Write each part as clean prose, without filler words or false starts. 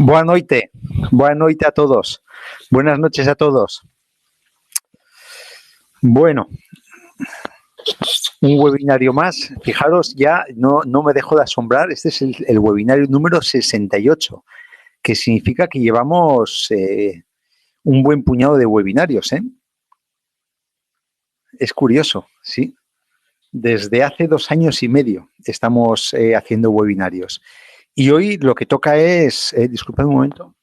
Boa noite a todos. Buenas noches a todos. Bueno, un webinario más. Fijaros, ya no me dejo de asombrar. Este es el webinario número 68, que significa que llevamos un buen puñado de webinarios, ¿eh? Es curioso, ¿sí? Desde hace 2 años y medio estamos haciendo webinarios. Y hoy lo que toca es... disculpad un momento.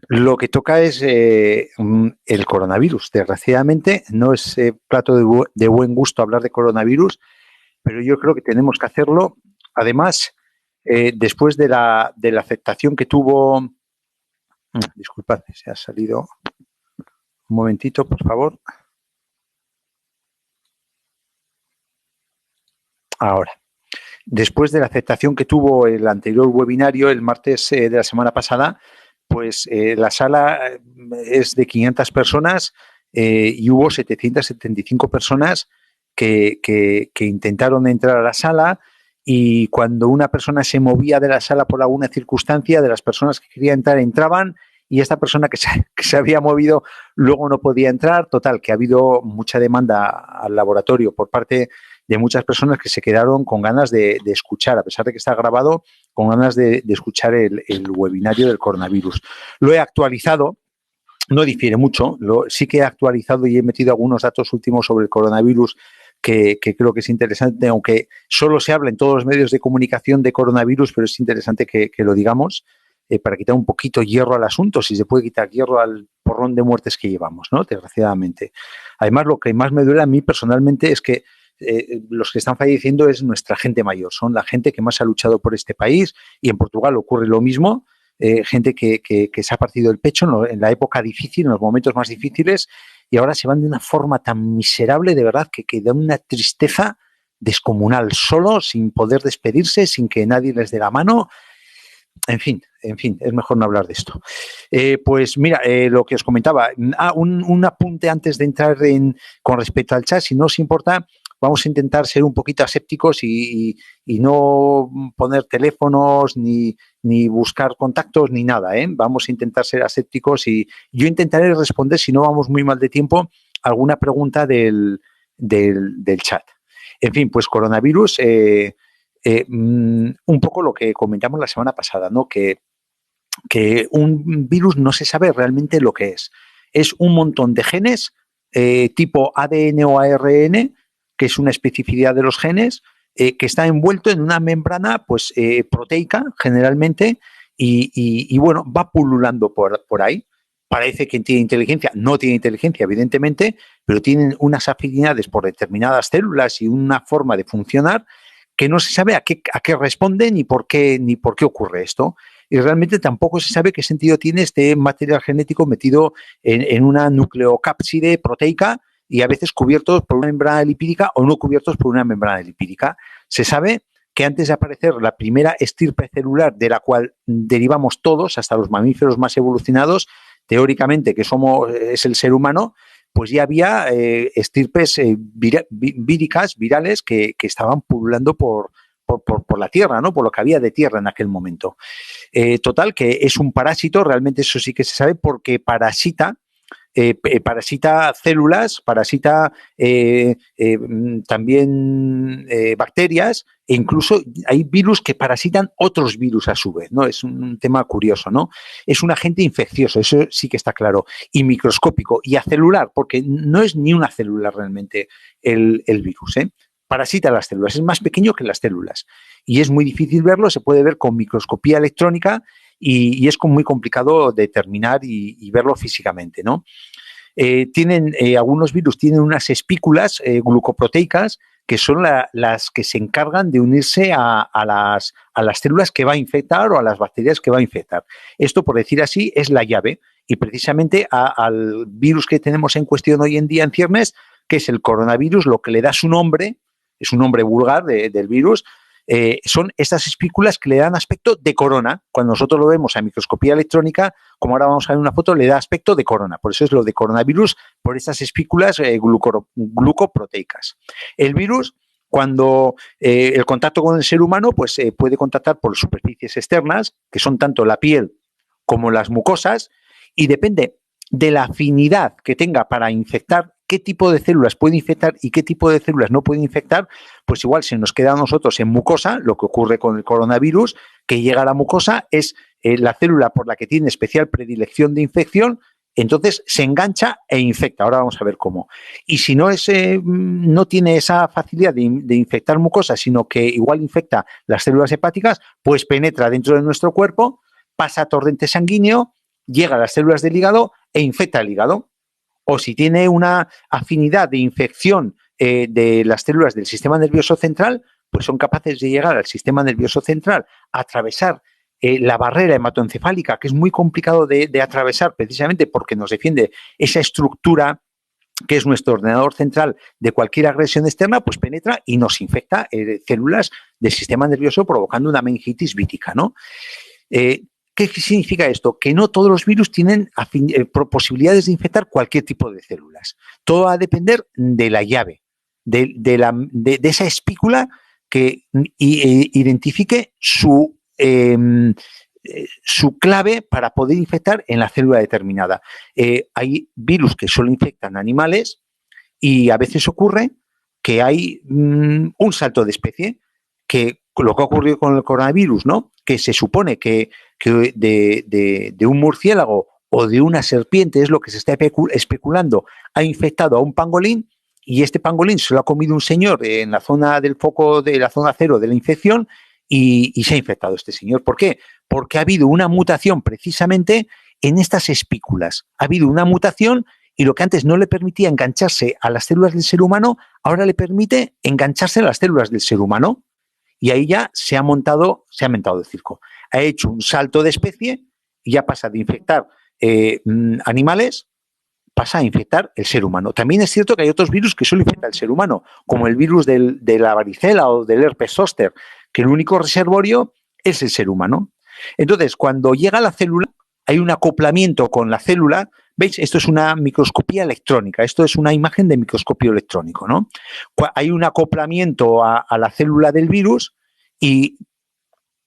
Lo que toca es el coronavirus. Desgraciadamente, no es plato de buen gusto hablar de coronavirus, pero yo creo que tenemos que hacerlo. Además, después de la afectación que tuvo... disculpad, se ha salido... Un momentito, por favor. Ahora. Después de la aceptación que tuvo el anterior webinario, el martes de la semana pasada, pues la sala es de 500 personas y hubo 775 personas que intentaron entrar a la sala, y cuando una persona se movía de la sala por alguna circunstancia, de las personas que querían entrar, entraban, y esta persona que se había movido luego no podía entrar. Total, que ha habido mucha demanda al laboratorio por parte de muchas personas que se quedaron con ganas de escuchar, a pesar de que está grabado, con ganas de escuchar el webinario del coronavirus. Lo he actualizado, no difiere mucho, sí que he actualizado y he metido algunos datos últimos sobre el coronavirus que creo que es interesante, aunque solo se habla en todos los medios de comunicación de coronavirus, pero es interesante que lo digamos para quitar un poquito hierro al asunto, si se puede quitar hierro al porrón de muertes que llevamos, ¿no? Desgraciadamente. Además, lo que más me duele a mí personalmente es que los que están falleciendo es nuestra gente mayor, son la gente que más ha luchado por este país, y en Portugal ocurre lo mismo, gente que se ha partido el pecho en la época difícil, en los momentos más difíciles, y ahora se van de una forma tan miserable, de verdad, que da una tristeza descomunal, solo, sin poder despedirse, sin que nadie les dé la mano. En fin, es mejor no hablar de esto. Pues mira, lo que os comentaba, un apunte antes de entrar con respecto al chat, si no os importa. Vamos a intentar ser un poquito asépticos y no poner teléfonos ni buscar contactos ni nada, ¿eh? Vamos a intentar ser asépticos, y yo intentaré responder, si no vamos muy mal de tiempo, alguna pregunta del chat. En fin, pues coronavirus, un poco lo que comentamos la semana pasada, ¿no? Que un virus no se sabe realmente lo que es. Es un montón de genes tipo ADN o ARN, que es una especificidad de los genes, que está envuelto en una membrana pues proteica generalmente, y bueno, va pululando por ahí. Parece que tiene inteligencia, no tiene inteligencia evidentemente, pero tienen unas afinidades por determinadas células y una forma de funcionar que no se sabe a qué responden ni por qué ocurre esto. Y realmente tampoco se sabe qué sentido tiene este material genético metido en una nucleocápside proteica, y a veces cubiertos por una membrana lipídica o no cubiertos por una membrana lipídica. Se sabe que antes de aparecer la primera estirpe celular de la cual derivamos todos, hasta los mamíferos más evolucionados, teóricamente, que es el ser humano, pues ya había estirpes víricas, virales, que estaban pululando por la Tierra, ¿no? Por lo que había de Tierra en aquel momento. Total, que es un parásito, realmente eso sí que se sabe, porque parasita células, parasita también bacterias, e incluso hay virus que parasitan otros virus a su vez, ¿no? Es un tema curioso, ¿no? Es un agente infeccioso, eso sí que está claro, y microscópico, y acelular, porque no es ni una célula realmente el virus, ¿eh? Parasita las células, es más pequeño que las células, y es muy difícil verlo, se puede ver con microscopía electrónica, y es muy complicado determinar y verlo físicamente, ¿no? Algunos virus tienen unas espículas glucoproteicas, que son las que se encargan de unirse a las células que va a infectar o a las bacterias que va a infectar. Esto, por decir así, es la llave, y precisamente al virus que tenemos en cuestión hoy en día en ciernes, que es el coronavirus, lo que le da su nombre, es un nombre vulgar del virus, son estas espículas que le dan aspecto de corona. Cuando nosotros lo vemos a microscopía electrónica, como ahora vamos a ver una foto, le da aspecto de corona. Por eso es lo de coronavirus, por estas espículas glucoproteicas. El virus, Cuando el contacto con el ser humano pues, puede contactar por superficies externas, que son tanto la piel como las mucosas, y depende de la afinidad que tenga para infectar, qué tipo de células puede infectar y qué tipo de células no puede infectar, pues igual se nos queda a nosotros en mucosa, lo que ocurre con el coronavirus, que llega a la mucosa, es la célula por la que tiene especial predilección de infección, entonces se engancha e infecta. Ahora vamos a ver cómo. Y si no, no tiene esa facilidad de infectar mucosa, sino que igual infecta las células hepáticas, pues penetra dentro de nuestro cuerpo, pasa a torrente sanguíneo, llega a las células del hígado e infecta el hígado. O si tiene una afinidad de infección de las células del sistema nervioso central, pues son capaces de llegar al sistema nervioso central, atravesar la barrera hematoencefálica, que es muy complicado de atravesar precisamente porque nos defiende esa estructura que es nuestro ordenador central de cualquier agresión externa, pues penetra y nos infecta células del sistema nervioso provocando una meningitis vírica, ¿no? ¿Qué significa esto? Que no todos los virus tienen posibilidades de infectar cualquier tipo de células. Todo va a depender de la llave, de esa espícula que identifique su clave para poder infectar en la célula determinada. Hay virus que solo infectan animales y a veces ocurre que hay un salto de especie, que lo que ha ocurrido con el coronavirus, ¿no? Que se supone que de un murciélago o de una serpiente, es lo que se está especulando, ha infectado a un pangolín y este pangolín se lo ha comido un señor en la zona del foco de la zona cero de la infección y se ha infectado este señor. ¿Por qué? Porque ha habido una mutación precisamente en estas espículas. Ha habido una mutación y lo que antes no le permitía engancharse a las células del ser humano, ahora le permite engancharse a las células del ser humano. Y ahí ya se ha montado el circo. Ha hecho un salto de especie y ya pasa de infectar animales, pasa a infectar el ser humano. También es cierto que hay otros virus que solo infectan al ser humano, como el virus de la varicela o del herpes zóster, que el único reservorio es el ser humano. Entonces, cuando llega a la célula, hay un acoplamiento con la célula. ¿Veis? Esto es una microscopía electrónica. Esto es una imagen de microscopio electrónico, ¿no? Hay un acoplamiento a la célula del virus y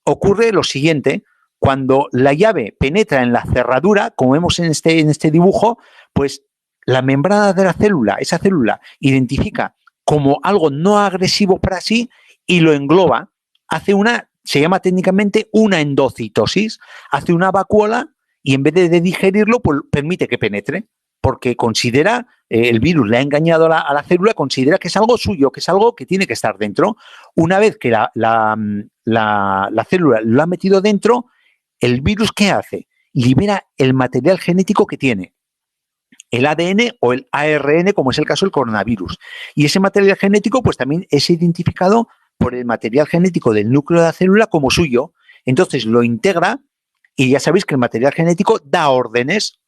ocurre lo siguiente. Cuando la llave penetra en la cerradura, como vemos en este dibujo, pues la membrana de la célula, esa célula, identifica como algo no agresivo para sí y lo engloba. Se llama técnicamente una endocitosis. Hace una vacuola y en vez de digerirlo, pues permite que penetre, porque considera, el virus le ha engañado a la célula, considera que es algo suyo, que es algo que tiene que estar dentro. Una vez que la célula lo ha metido dentro, el virus, ¿qué hace? Libera el material genético que tiene, el ADN o el ARN, como es el caso del coronavirus. Y ese material genético, pues también es identificado por el material genético del núcleo de la célula como suyo. Entonces lo integra y ya sabéis que el material genético da órdenes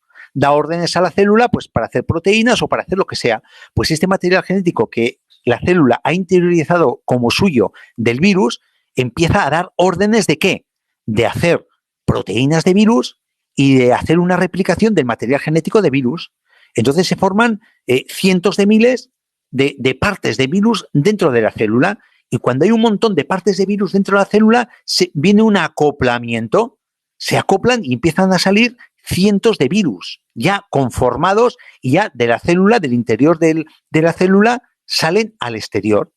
a la célula pues para hacer proteínas o para hacer lo que sea. Pues este material genético que la célula ha interiorizado como suyo del virus empieza a dar órdenes ¿de qué? De hacer proteínas de virus y de hacer una replicación del material genético de virus. Entonces se forman cientos de miles de partes de virus dentro de la célula y cuando hay un montón de partes de virus dentro de la célula viene un acoplamiento, se acoplan y empiezan a salir cientos de virus ya conformados y ya de la célula, del interior de la célula, salen al exterior.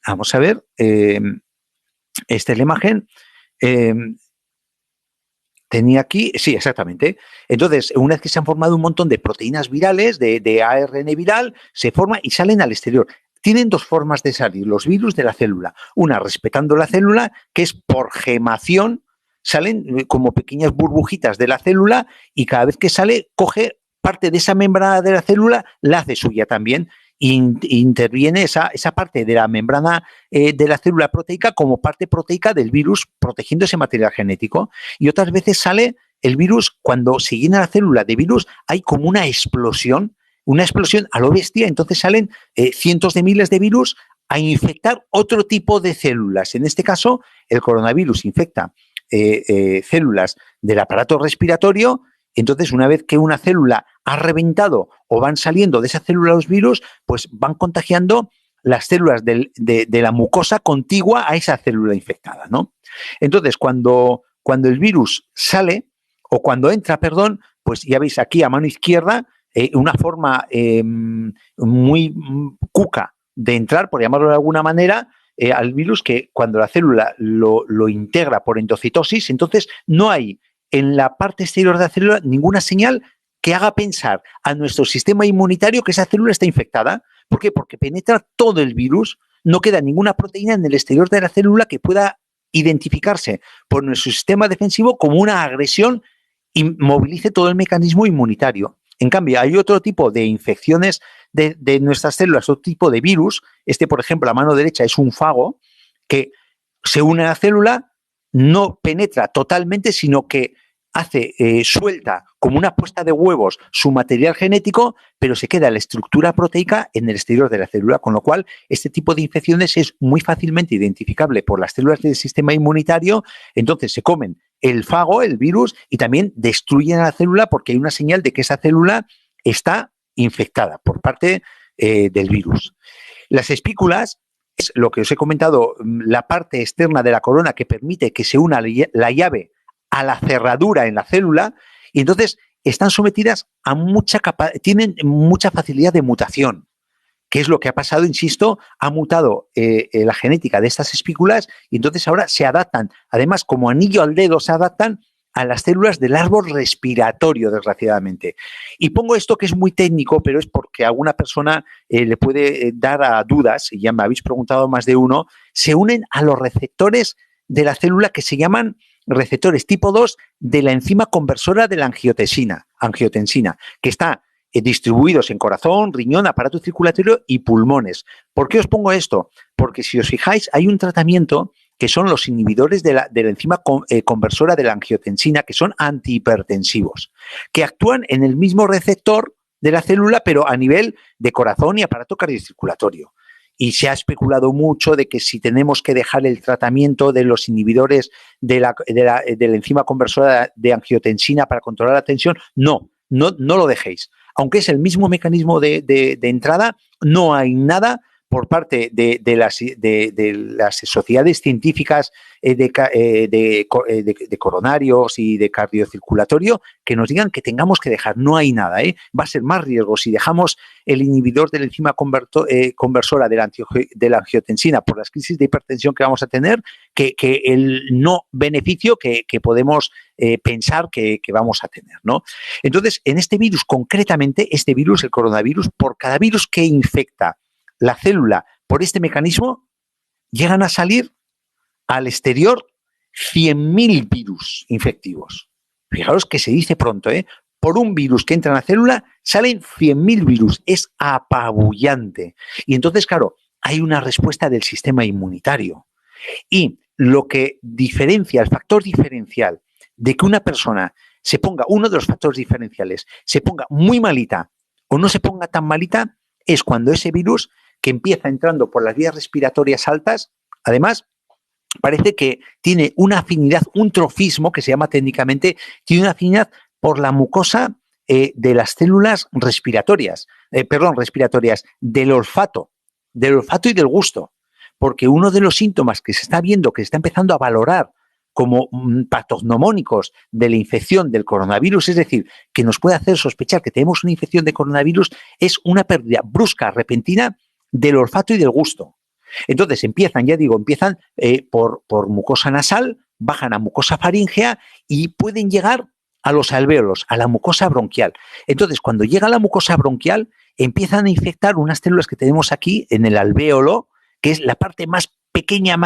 Vamos a ver, esta es la imagen. Tenía aquí, sí, exactamente. Entonces, una vez que se han formado un montón de proteínas virales, de ARN viral, se forma y salen al exterior. Tienen dos formas de salir los virus de la célula. Una, respetando la célula, que es por gemación, salen como pequeñas burbujitas de la célula y cada vez que sale, coge parte de esa membrana de la célula, la hace suya también. Interviene esa parte de la membrana de la célula proteica como parte proteica del virus, protegiendo ese material genético. Y otras veces sale el virus, cuando se llena la célula de virus, hay como una explosión a lo bestia, entonces salen cientos de miles de virus a infectar otro tipo de células. En este caso, el coronavirus infecta células del aparato respiratorio. Entonces, una vez que una célula ha reventado o van saliendo de esa célula los virus, pues van contagiando las células de la mucosa contigua a esa célula infectada, ¿no? Entonces, cuando el virus sale, o cuando entra, perdón, pues ya veis aquí a mano izquierda una forma muy cuca de entrar, por llamarlo de alguna manera, al virus, que cuando la célula lo integra por endocitosis, entonces no hay en la parte exterior de la célula ninguna señal que haga pensar a nuestro sistema inmunitario que esa célula está infectada. ¿Por qué? Porque penetra todo el virus, no queda ninguna proteína en el exterior de la célula que pueda identificarse por nuestro sistema defensivo como una agresión y movilice todo el mecanismo inmunitario. En cambio, hay otro tipo de infecciones de nuestras células, otro tipo de virus. Por ejemplo, a mano derecha es un fago que se une a la célula, no penetra totalmente, sino que hace, suelta como una puesta de huevos su material genético, pero se queda la estructura proteica en el exterior de la célula, con lo cual este tipo de infecciones es muy fácilmente identificable por las células del sistema inmunitario. Entonces se comen el fago, el virus, y también destruyen a la célula porque hay una señal de que esa célula está infectada por parte del virus. Las espículas es lo que os he comentado, la parte externa de la corona que permite que se una la llave a la cerradura en la célula, y entonces están sometidas a tienen mucha facilidad de mutación. ¿Qué es lo que ha pasado? Insisto, ha mutado la genética de estas espículas y entonces ahora se adaptan, además como anillo al dedo, se adaptan a las células del árbol respiratorio, desgraciadamente. Y pongo esto que es muy técnico, pero es porque a alguna persona le puede dar a dudas, y ya me habéis preguntado más de uno. Se unen a los receptores de la célula que se llaman receptores tipo 2 de la enzima conversora de la angiotensina, que está distribuidos en corazón, riñón, aparato circulatorio y pulmones. ¿Por qué os pongo esto? Porque si os fijáis, hay un tratamiento que son los inhibidores de la enzima conversora de la angiotensina, que son antihipertensivos, que actúan en el mismo receptor de la célula, pero a nivel de corazón y aparato cardiocirculatorio. Y se ha especulado mucho de que si tenemos que dejar el tratamiento de los inhibidores de la enzima conversora de angiotensina para controlar la tensión. No lo dejéis. Aunque es el mismo mecanismo de entrada, no hay nada por parte de las sociedades científicas de coronarios y de cardiocirculatorio que nos digan que tengamos que dejar. No hay nada. Va a ser más riesgo si dejamos el inhibidor de la enzima conversora de la angiotensina por las crisis de hipertensión que vamos a tener, que el no beneficio que podemos pensar que vamos a tener, ¿no? Entonces, en este virus, concretamente, este virus, el coronavirus, por cada virus que infecta la célula por este mecanismo, llegan a salir al exterior 100.000 virus infectivos. Fijaros que se dice pronto, por un virus que entra en la célula salen 100.000 virus. Es apabullante. Y entonces, claro, hay una respuesta del sistema inmunitario. Y lo que diferencia, el factor diferencial de que una persona se ponga, uno de los factores diferenciales, se ponga muy malita o no se ponga tan malita, es cuando ese virus que empieza entrando por las vías respiratorias altas, además, parece que tiene una afinidad, un trofismo, que se llama técnicamente, tiene una afinidad por la mucosa de las células respiratorias, del olfato y del gusto. Porque uno de los síntomas que se está viendo, que se está empezando a valorar como patognomónicos de la infección del coronavirus, es decir, que nos puede hacer sospechar que tenemos una infección de coronavirus, es una pérdida brusca, repentina del olfato y del gusto. Entonces empiezan por mucosa nasal, bajan a mucosa faríngea y pueden llegar a los alvéolos, a la mucosa bronquial. Entonces, cuando llega a la mucosa bronquial, empiezan a infectar unas células que tenemos aquí en el alvéolo, que es la parte más pequeña,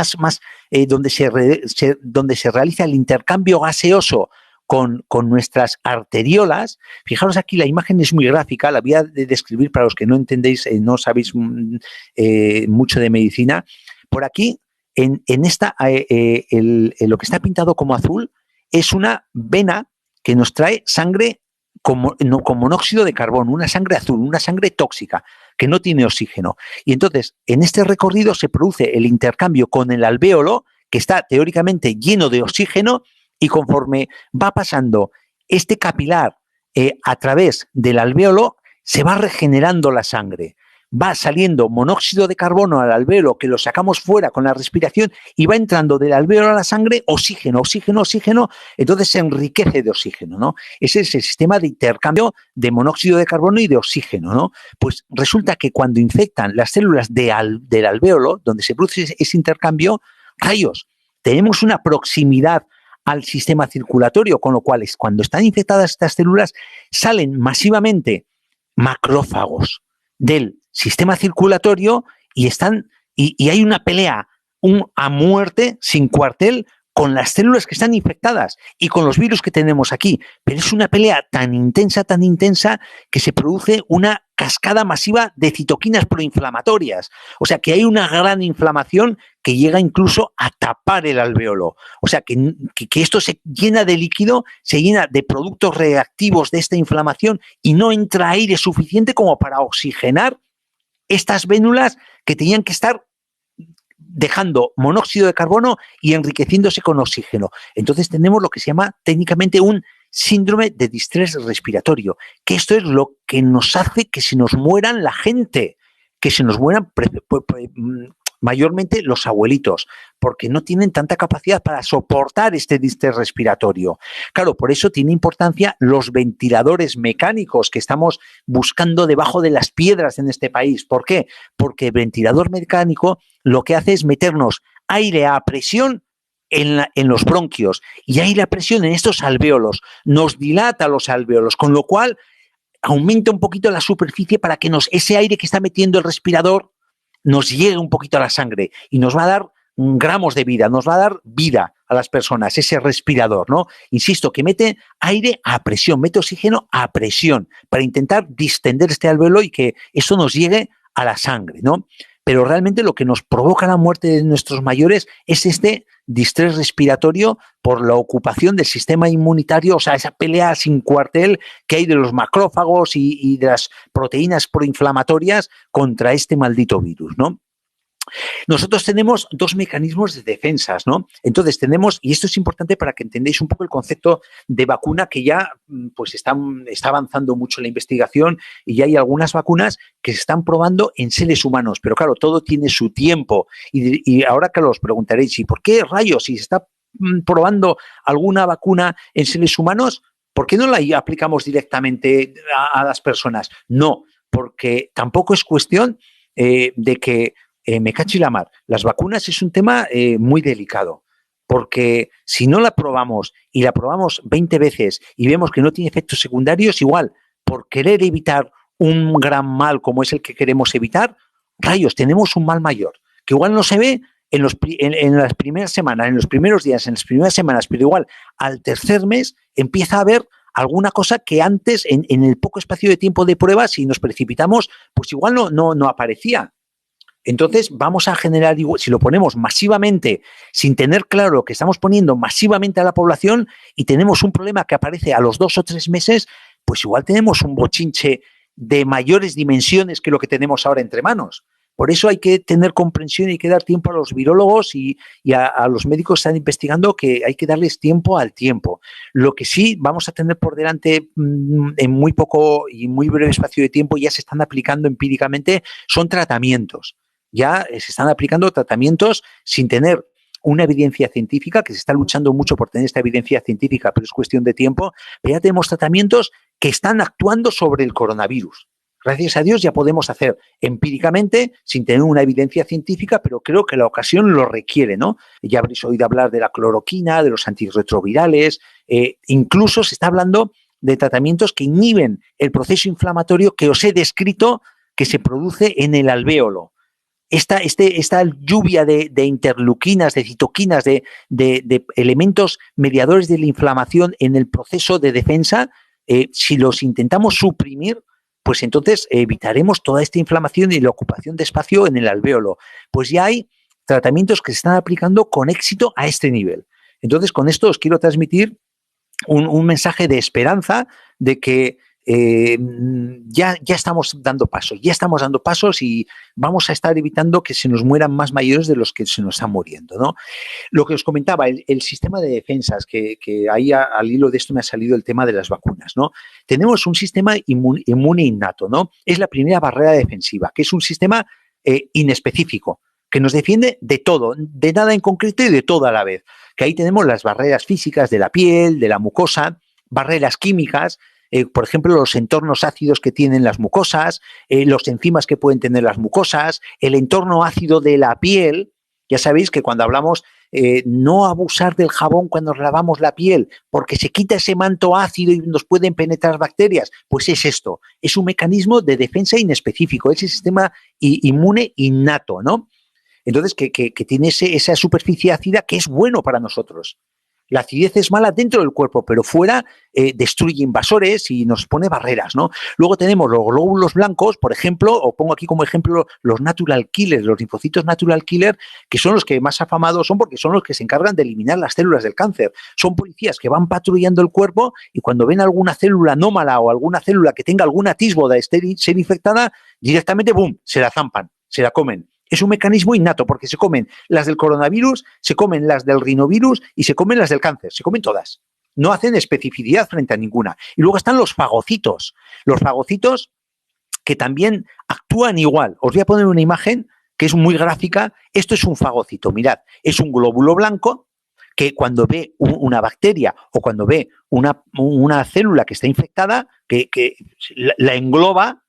donde se realiza el intercambio gaseoso con nuestras arteriolas. Fijaros aquí, la imagen es muy gráfica, la voy a describir para los que no entendéis, no sabéis mucho de medicina. Por aquí, en esta, lo que está pintado como azul es una vena que nos trae sangre con monóxido de carbono, una sangre azul, una sangre tóxica, que no tiene oxígeno. Y entonces, en este recorrido se produce el intercambio con el alvéolo, que está teóricamente lleno de oxígeno, y conforme va pasando este capilar a través del alvéolo, se va regenerando la sangre. va saliendo monóxido de carbono al alvéolo, que lo sacamos fuera con la respiración, y va entrando del alvéolo a la sangre oxígeno, oxígeno, oxígeno, entonces se enriquece de oxígeno, ¿no? Ese es el sistema de intercambio de monóxido de carbono y de oxígeno, ¿no? Pues resulta que cuando infectan las células del alvéolo, donde se produce ese intercambio, rayos, tenemos una proximidad al sistema circulatorio, con lo cual cuando están infectadas estas células, salen masivamente macrófagos del sistema circulatorio y hay una pelea a muerte sin cuartel con las células que están infectadas y con los virus que tenemos aquí. Pero es una pelea tan intensa, que se produce una cascada masiva de citoquinas proinflamatorias. O sea, que hay una gran inflamación que llega incluso a tapar el alvéolo. O sea, que esto se llena de líquido, se llena de productos reactivos de esta inflamación y no entra aire suficiente como para oxigenar estas vénulas que tenían que estar dejando monóxido de carbono y enriqueciéndose con oxígeno. Entonces tenemos lo que se llama técnicamente un síndrome de distrés respiratorio, que esto es lo que nos hace que se nos mueran la gente, que se nos mueran mayormente los abuelitos, porque no tienen tanta capacidad para soportar este distrés respiratorio. Claro, por eso tiene importancia los ventiladores mecánicos que estamos buscando debajo de las piedras en este país. ¿Por qué? Porque el ventilador mecánico lo que hace es meternos aire a presión en los bronquios y aire a presión en estos alvéolos. Nos dilata los alvéolos, con lo cual aumenta un poquito la superficie para que ese aire que está metiendo el respirador nos llegue un poquito a la sangre y nos va a dar gramos de vida, nos va a dar vida a las personas, ese respirador, ¿no? Insisto, que mete aire a presión, mete oxígeno a presión para intentar distender este alvéolo y que eso nos llegue a la sangre, ¿no? Pero realmente lo que nos provoca la muerte de nuestros mayores es este distrés respiratorio por la ocupación del sistema inmunitario, o sea, esa pelea sin cuartel que hay de los macrófagos y de las proteínas proinflamatorias contra este maldito virus, ¿no? Nosotros tenemos dos mecanismos de defensas, ¿no? Entonces tenemos, y esto es importante para que entendáis un poco el concepto de vacuna, que ya pues está avanzando mucho la investigación y ya hay algunas vacunas que se están probando en seres humanos, pero claro, todo tiene su tiempo. Y ahora que os preguntaréis, ¿y por qué rayos si se está probando alguna vacuna en seres humanos? ¿Por qué no la aplicamos directamente a las personas? No, porque tampoco es cuestión de que me cacho y la mar. Las vacunas es un tema muy delicado, porque si no la probamos y la probamos 20 veces y vemos que no tiene efectos secundarios, igual, por querer evitar un gran mal como es el que queremos evitar, rayos, tenemos un mal mayor, que igual no se ve en las primeras semanas, en los primeros días, en las primeras semanas, pero igual al tercer mes empieza a haber alguna cosa que antes, en el poco espacio de tiempo de prueba, si nos precipitamos, pues igual no aparecía. Entonces vamos a generar, si lo ponemos masivamente, sin tener claro lo que estamos poniendo masivamente a la población y tenemos un problema que aparece a los 2 o 3 meses, pues igual tenemos un bochinche de mayores dimensiones que lo que tenemos ahora entre manos. Por eso hay que tener comprensión y hay que dar tiempo a los virólogos y a los médicos que están investigando, que hay que darles tiempo al tiempo. Lo que sí vamos a tener por delante en muy poco y muy breve espacio de tiempo, ya se están aplicando empíricamente, son tratamientos. Ya se están aplicando tratamientos sin tener una evidencia científica, que se está luchando mucho por tener esta evidencia científica, pero es cuestión de tiempo. Pero ya tenemos tratamientos que están actuando sobre el coronavirus. Gracias a Dios ya podemos hacer empíricamente, sin tener una evidencia científica, pero creo que la ocasión lo requiere, ¿no? Ya habréis oído hablar de la cloroquina, de los antirretrovirales, incluso se está hablando de tratamientos que inhiben el proceso inflamatorio que os he descrito que se produce en el alvéolo. Esta lluvia de interleuquinas, de citoquinas, de elementos mediadores de la inflamación en el proceso de defensa, si los intentamos suprimir, pues entonces evitaremos toda esta inflamación y la ocupación de espacio en el alvéolo. Pues ya hay tratamientos que se están aplicando con éxito a este nivel. Entonces, con esto os quiero transmitir un mensaje de esperanza de que ya estamos dando pasos y vamos a estar evitando que se nos mueran más mayores de los que se nos están muriendo, ¿no? Lo que os comentaba, el sistema de defensas, que ahí al hilo de esto me ha salido el tema de las vacunas, ¿no? Tenemos un sistema inmune innato, ¿no? Es la primera barrera defensiva, que es un sistema inespecífico, que nos defiende de todo, de nada en concreto y de todo a la vez. Que ahí tenemos las barreras físicas de la piel, de la mucosa, barreras químicas, por ejemplo, los entornos ácidos que tienen las mucosas, los enzimas que pueden tener las mucosas, el entorno ácido de la piel. Ya sabéis que cuando hablamos no abusar del jabón cuando lavamos la piel, porque se quita ese manto ácido y nos pueden penetrar bacterias. Pues es esto, es un mecanismo de defensa inespecífico, ese sistema inmune innato, ¿no? Entonces, que tiene esa superficie ácida que es bueno para nosotros. La acidez es mala dentro del cuerpo, pero fuera destruye invasores y nos pone barreras, ¿no? Luego tenemos los glóbulos blancos, por ejemplo, o pongo aquí como ejemplo los natural killers, los linfocitos natural killer, que son los que más afamados son porque son los que se encargan de eliminar las células del cáncer. Son policías que van patrullando el cuerpo y cuando ven alguna célula anómala o alguna célula que tenga algún atisbo de ser infectada, directamente, ¡bum!, se la zampan, se la comen. Es un mecanismo innato porque se comen las del coronavirus, se comen las del rinovirus y se comen las del cáncer. Se comen todas. No hacen especificidad frente a ninguna. Y luego están los fagocitos. Los fagocitos que también actúan igual. Os voy a poner una imagen que es muy gráfica. Esto es un fagocito. Mirad, es un glóbulo blanco que cuando ve una bacteria o cuando ve una célula que está infectada, que la engloba,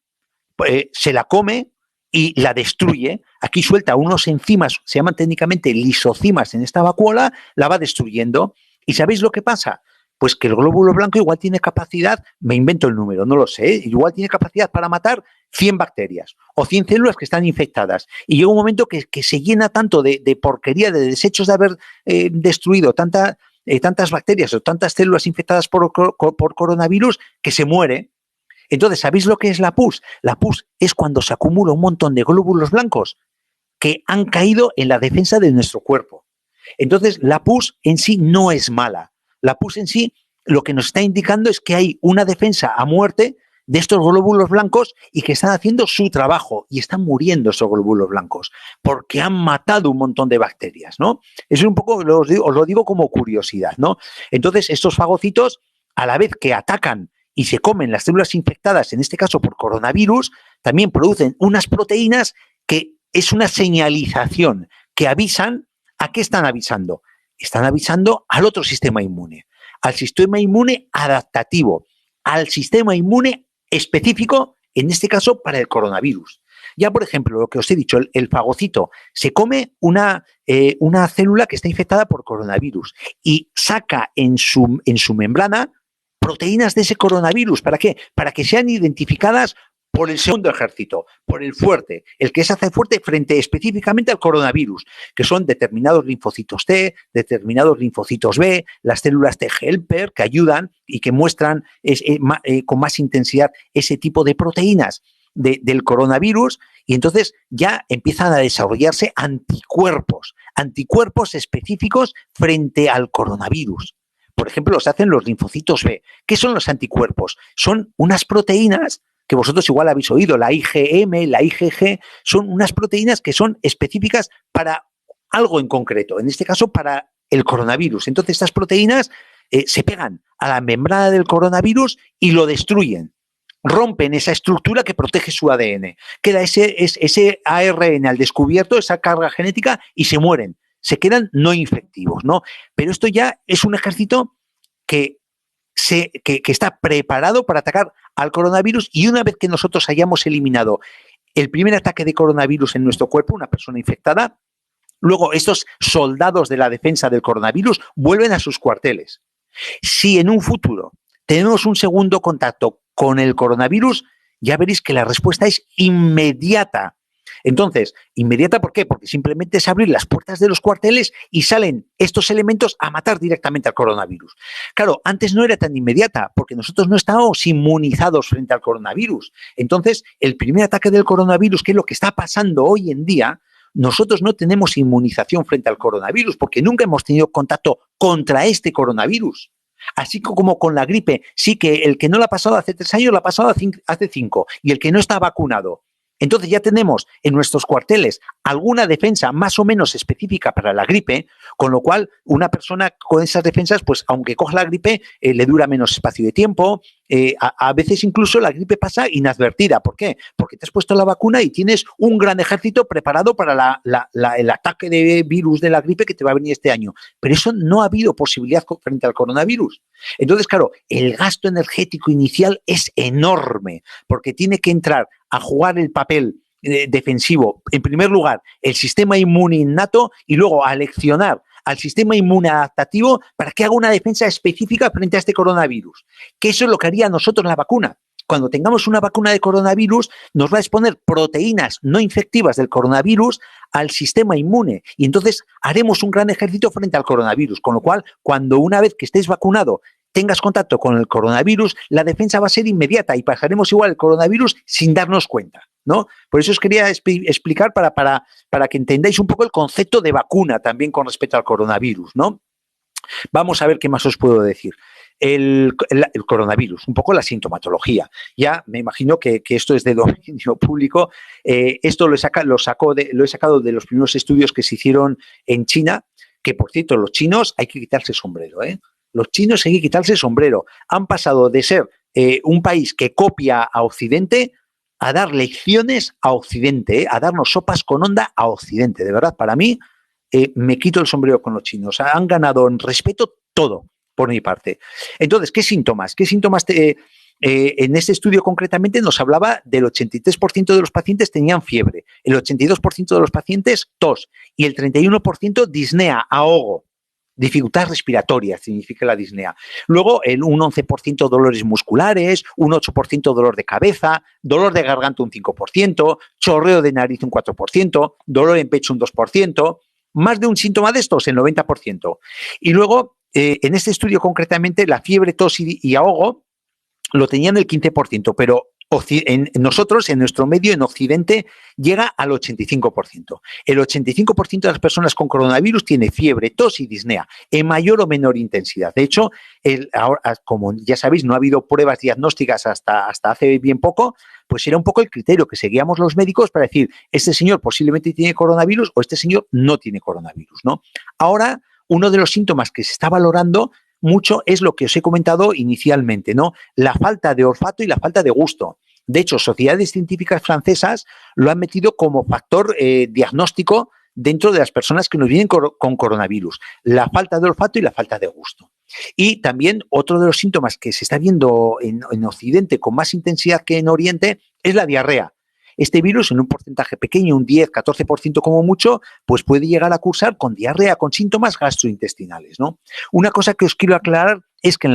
se la come y la destruye. Aquí suelta unos enzimas, se llaman técnicamente lisocimas en esta vacuola, la va destruyendo. ¿Y sabéis lo que pasa? Pues que el glóbulo blanco igual tiene capacidad, me invento el número, no lo sé, igual tiene capacidad para matar 100 bacterias o 100 células que están infectadas. Y llega un momento que se llena tanto de porquería, de desechos de haber destruido tantas bacterias o tantas células infectadas por coronavirus que se muere. Entonces, ¿sabéis lo que es la pus? La pus es cuando se acumula un montón de glóbulos blancos que han caído en la defensa de nuestro cuerpo. Entonces, la pus en sí no es mala. La pus en sí lo que nos está indicando es que hay una defensa a muerte de estos glóbulos blancos y que están haciendo su trabajo y están muriendo esos glóbulos blancos porque han matado un montón de bacterias, ¿no? Eso es un poco, os lo digo como curiosidad, ¿no? Entonces, estos fagocitos, a la vez que atacan y se comen las células infectadas, en este caso por coronavirus, también producen unas proteínas que es una señalización que avisan. ¿A qué están avisando? Están avisando al otro sistema inmune, al sistema inmune adaptativo, al sistema inmune específico, en este caso para el coronavirus. Ya, por ejemplo, lo que os he dicho, el fagocito se come una célula que está infectada por coronavirus y saca en su membrana proteínas de ese coronavirus. ¿Para qué? Para que sean identificadas por el segundo ejército, por el fuerte, el que se hace fuerte frente específicamente al coronavirus, que son determinados linfocitos T, determinados linfocitos B, las células T helper que ayudan y que muestran con más intensidad ese tipo de proteínas del coronavirus, y entonces ya empiezan a desarrollarse anticuerpos específicos frente al coronavirus. Por ejemplo, se hacen los linfocitos B. ¿Qué son los anticuerpos? Son unas proteínas que vosotros igual habéis oído, la IgM, la IgG, son unas proteínas que son específicas para algo en concreto, en este caso para el coronavirus. Entonces, estas proteínas se pegan a la membrana del coronavirus y lo destruyen. Rompen esa estructura que protege su ADN. Queda ese ARN al descubierto, esa carga genética, y se mueren. Se quedan no infectivos, ¿no? Pero esto ya es un ejército que está preparado para atacar al coronavirus, y una vez que nosotros hayamos eliminado el primer ataque de coronavirus en nuestro cuerpo, una persona infectada, luego estos soldados de la defensa del coronavirus vuelven a sus cuarteles. Si en un futuro tenemos un segundo contacto con el coronavirus, ya veréis que la respuesta es inmediata. Entonces, ¿inmediata por qué? Porque simplemente es abrir las puertas de los cuarteles y salen estos elementos a matar directamente al coronavirus. Claro, antes no era tan inmediata porque nosotros no estábamos inmunizados frente al coronavirus. Entonces, el primer ataque del coronavirus, que es lo que está pasando hoy en día, nosotros no tenemos inmunización frente al coronavirus porque nunca hemos tenido contacto contra este coronavirus. Así como con la gripe, sí que el que no la ha pasado hace 3 años, la ha pasado hace 5, y el que no está vacunado. Entonces ya tenemos en nuestros cuarteles alguna defensa más o menos específica para la gripe, con lo cual una persona con esas defensas, pues aunque coja la gripe, le dura menos espacio de tiempo. A veces incluso la gripe pasa inadvertida. ¿Por qué? Porque te has puesto la vacuna y tienes un gran ejército preparado para el ataque de virus de la gripe que te va a venir este año. Pero eso no ha habido posibilidad frente al coronavirus. Entonces, claro, el gasto energético inicial es enorme, porque tiene que entrar a jugar el papel defensivo, en primer lugar, el sistema inmune innato y luego aleccionar al sistema inmune adaptativo para que haga una defensa específica frente a este coronavirus. Que eso es lo que haría nosotros la vacuna. Cuando tengamos una vacuna de coronavirus, nos va a exponer proteínas no infectivas del coronavirus al sistema inmune y entonces haremos un gran ejército frente al coronavirus. Con lo cual, cuando una vez que estés vacunado tengas contacto con el coronavirus, la defensa va a ser inmediata y pasaremos igual el coronavirus sin darnos cuenta, ¿no? Por eso os quería explicar para que entendáis un poco el concepto de vacuna también con respecto al coronavirus, ¿no? Vamos a ver qué más os puedo decir. El coronavirus, un poco la sintomatología. Ya me imagino que esto es de dominio público. Esto lo he sacado de los primeros estudios que se hicieron en China, que por cierto, los chinos hay que quitarse el sombrero, ¿eh? Los chinos hay que quitarse el sombrero. Han pasado de ser un país que copia a Occidente a dar lecciones a Occidente, a darnos sopas con onda a Occidente. De verdad, para mí, me quito el sombrero con los chinos. Han ganado en respeto todo, por mi parte. Entonces, ¿qué síntomas? ¿Qué síntomas en este estudio concretamente nos hablaba del 83% de los pacientes tenían fiebre, el 82% de los pacientes tos y el 31% disnea, ahogo. Dificultad respiratoria significa la disnea. Luego, un 11% dolores musculares, un 8% dolor de cabeza, dolor de garganta un 5%, chorreo de nariz un 4%, dolor en pecho un 2%, más de un síntoma de estos, el 90%. Y luego, en este estudio concretamente, la fiebre, tos y ahogo lo tenían el 15%, pero nosotros, en nuestro medio, en Occidente, llega al 85%. El 85% de las personas con coronavirus tiene fiebre, tos y disnea, en mayor o menor intensidad. De hecho, ahora, como ya sabéis, no ha habido pruebas diagnósticas hasta hace bien poco, pues era un poco el criterio que seguíamos los médicos para decir, este señor posiblemente tiene coronavirus o este señor no tiene coronavirus, ¿no? Ahora, uno de los síntomas que se está valorando mucho es lo que os he comentado inicialmente, ¿no? La falta de olfato y la falta de gusto. De hecho, sociedades científicas francesas lo han metido como factor diagnóstico dentro de las personas que nos vienen con coronavirus. La falta de olfato y la falta de gusto. Y también otro de los síntomas que se está viendo en Occidente con más intensidad que en Oriente es la diarrea. Este virus, en un porcentaje pequeño, un 10, 14% como mucho, pues puede llegar a cursar con diarrea, con síntomas gastrointestinales, ¿no? Una cosa que os quiero aclarar es que en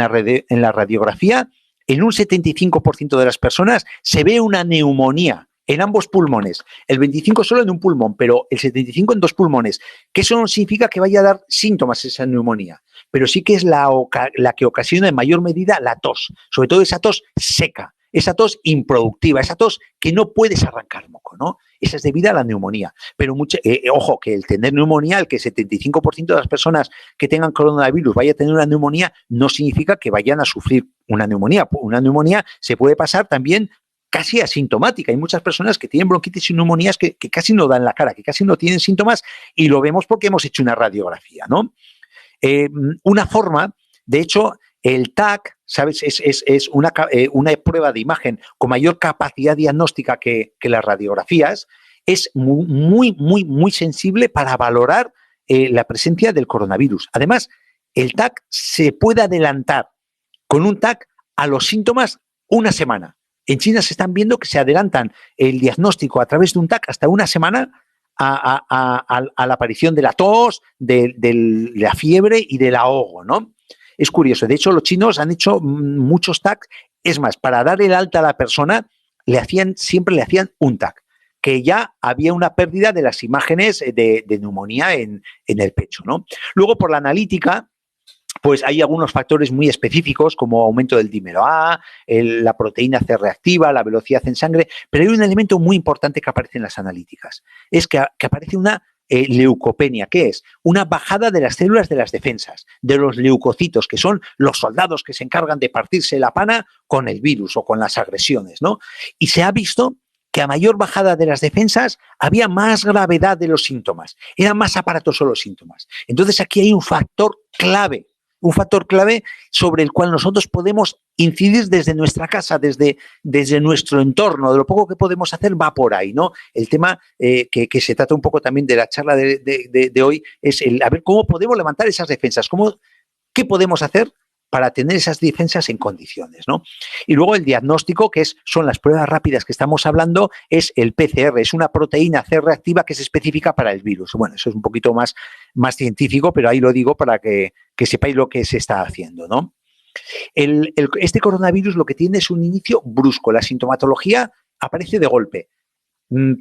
la radiografía, en un 75% de las personas se ve una neumonía en ambos pulmones. El 25% solo en un pulmón, pero el 75% en dos pulmones. Que eso no significa que vaya a dar síntomas esa neumonía, pero sí que es la que ocasiona en mayor medida la tos, sobre todo esa tos seca. Esa tos improductiva, esa tos que no puedes arrancar moco, ¿no? Esa es debida a la neumonía. Pero ojo, que el tener neumonía, el que el 75% de las personas que tengan coronavirus vaya a tener una neumonía, no significa que vayan a sufrir una neumonía. Una neumonía se puede pasar también casi asintomática. Hay muchas personas que tienen bronquitis y neumonías que casi no dan la cara, que casi no tienen síntomas y lo vemos porque hemos hecho una radiografía, ¿no? Una forma, de hecho, el TAC, ¿sabes? Es una prueba de imagen con mayor capacidad diagnóstica que las radiografías. Es muy sensible para valorar la presencia del coronavirus. Además, el TAC se puede adelantar con un TAC a los síntomas una semana. En China se están viendo que se adelantan el diagnóstico a través de un TAC hasta una semana a la aparición de la tos, de la fiebre y del ahogo, ¿no? Es curioso. De hecho, los chinos han hecho muchos TAC. Es más, para dar el alta a la persona, siempre le hacían un TAC, que ya había una pérdida de las imágenes de neumonía en el pecho, ¿no? Luego, por la analítica, pues hay algunos factores muy específicos como aumento del dímero A, la proteína C reactiva, la velocidad en sangre, pero hay un elemento muy importante que aparece en las analíticas. Es que aparece una leucopenia. ¿Qué es? Una bajada de las células de las defensas, de los leucocitos, que son los soldados que se encargan de partirse la pana con el virus o con las agresiones, ¿no? Y se ha visto que a mayor bajada de las defensas había más gravedad de los síntomas, eran más aparatosos los síntomas. Entonces aquí hay un factor clave sobre el cual nosotros podemos incidir desde nuestra casa, desde nuestro entorno, de lo poco que podemos hacer va por ahí, ¿no? El tema que se trata un poco también de la charla de hoy es el a ver cómo podemos levantar esas defensas, qué podemos hacer para tener esas defensas en condiciones, ¿no? Y luego el diagnóstico, son las pruebas rápidas que estamos hablando, es el PCR, es una proteína C reactiva que es específica para el virus. Bueno, eso es un poquito más científico, pero ahí lo digo para que sepáis lo que se está haciendo, ¿no? Este coronavirus lo que tiene es un inicio brusco, la sintomatología aparece de golpe,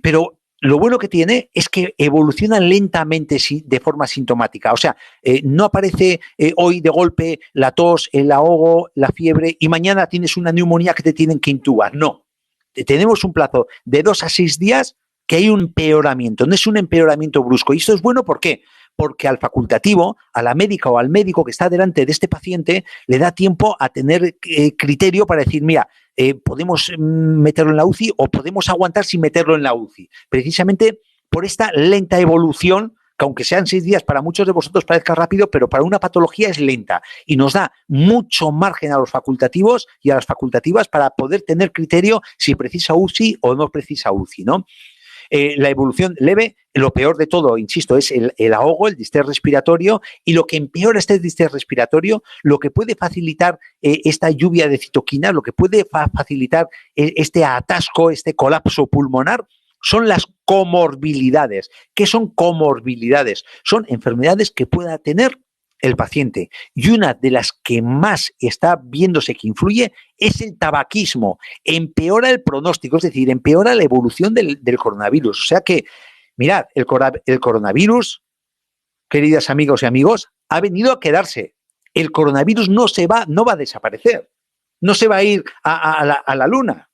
pero lo bueno que tiene es que evoluciona lentamente de forma sintomática. O sea, no aparece hoy de golpe la tos, el ahogo, la fiebre y mañana tienes una neumonía que te tienen que intubar. No. Tenemos un plazo de 2 a 6 días que hay un empeoramiento. No es un empeoramiento brusco. Y esto es bueno, ¿por qué? Porque al facultativo, a la médica o al médico que está delante de este paciente, le da tiempo a tener criterio para decir, mira, podemos meterlo en la UCI o podemos aguantar sin meterlo en la UCI. Precisamente por esta lenta evolución, que aunque sean 6 días para muchos de vosotros parezca rápido, pero para una patología es lenta y nos da mucho margen a los facultativos y a las facultativas para poder tener criterio si precisa UCI o no precisa UCI, ¿no? La evolución leve, lo peor de todo, insisto, es el ahogo, el distrés respiratorio, y lo que empeora este distrés respiratorio, lo que puede facilitar esta lluvia de citoquinas, lo que puede facilitar este atasco, este colapso pulmonar, son las comorbilidades. ¿Qué son comorbilidades? Son enfermedades que pueda tener el paciente. Y una de las que más está viéndose que influye es el tabaquismo. Empeora el pronóstico, es decir, empeora la evolución del coronavirus. O sea que, mirad, el coronavirus, queridas amigos y amigos, ha venido a quedarse. El coronavirus no va a desaparecer. No se va a ir a la luna,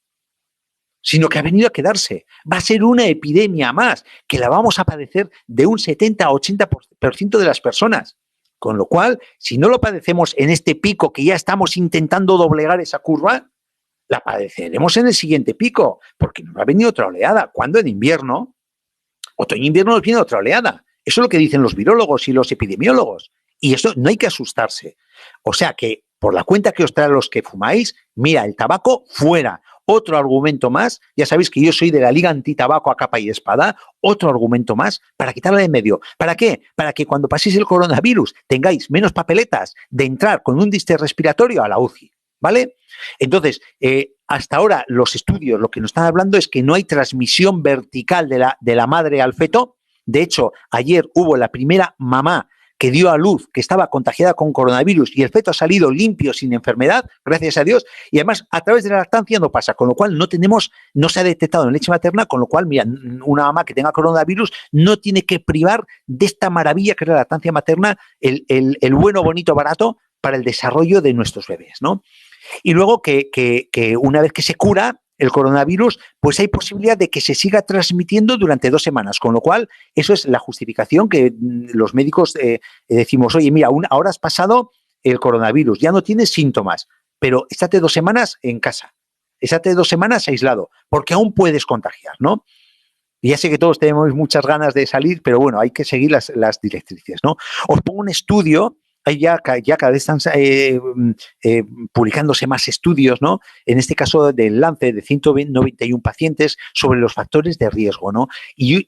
sino que ha venido a quedarse. Va a ser una epidemia más, que la vamos a padecer de un 70-80% de las personas. Con lo cual, si no lo padecemos en este pico que ya estamos intentando doblegar esa curva, la padeceremos en el siguiente pico, porque nos va a venir otra oleada. ¿Cuándo? En invierno. Otoño-invierno nos viene otra oleada. Eso es lo que dicen los virólogos y los epidemiólogos. Y eso no hay que asustarse. O sea que, por la cuenta que os traen los que fumáis, mira, el tabaco fuera. Otro argumento más, ya sabéis que yo soy de la Liga Antitabaco a capa y espada, otro argumento más para quitarla de en medio. ¿Para qué? Para que cuando paséis el coronavirus tengáis menos papeletas de entrar con un distrés respiratorio a la UCI, ¿vale? Entonces, hasta ahora los estudios lo que nos están hablando es que no hay transmisión vertical de la madre al feto. De hecho, ayer hubo la primera mamá que dio a luz, que estaba contagiada con coronavirus y el feto ha salido limpio, sin enfermedad, gracias a Dios, y además a través de la lactancia no pasa, con lo cual no se ha detectado en leche materna, con lo cual, mira, una mamá que tenga coronavirus no tiene que privar de esta maravilla que es la lactancia materna, el bueno, bonito, barato para el desarrollo de nuestros bebés, ¿no? Y luego que una vez que se cura el coronavirus, pues hay posibilidad de que se siga transmitiendo durante 2 semanas, con lo cual eso es la justificación que los médicos decimos, oye, mira, ahora has pasado el coronavirus, ya no tienes síntomas, pero estate 2 semanas en casa, estate 2 semanas aislado, porque aún puedes contagiar, ¿no? Y ya sé que todos tenemos muchas ganas de salir, pero bueno, hay que seguir las directrices, ¿no? Os pongo un estudio. Ya cada vez están publicándose más estudios, ¿no? En este caso del Lancet, de 191 pacientes sobre los factores de riesgo, ¿no? Y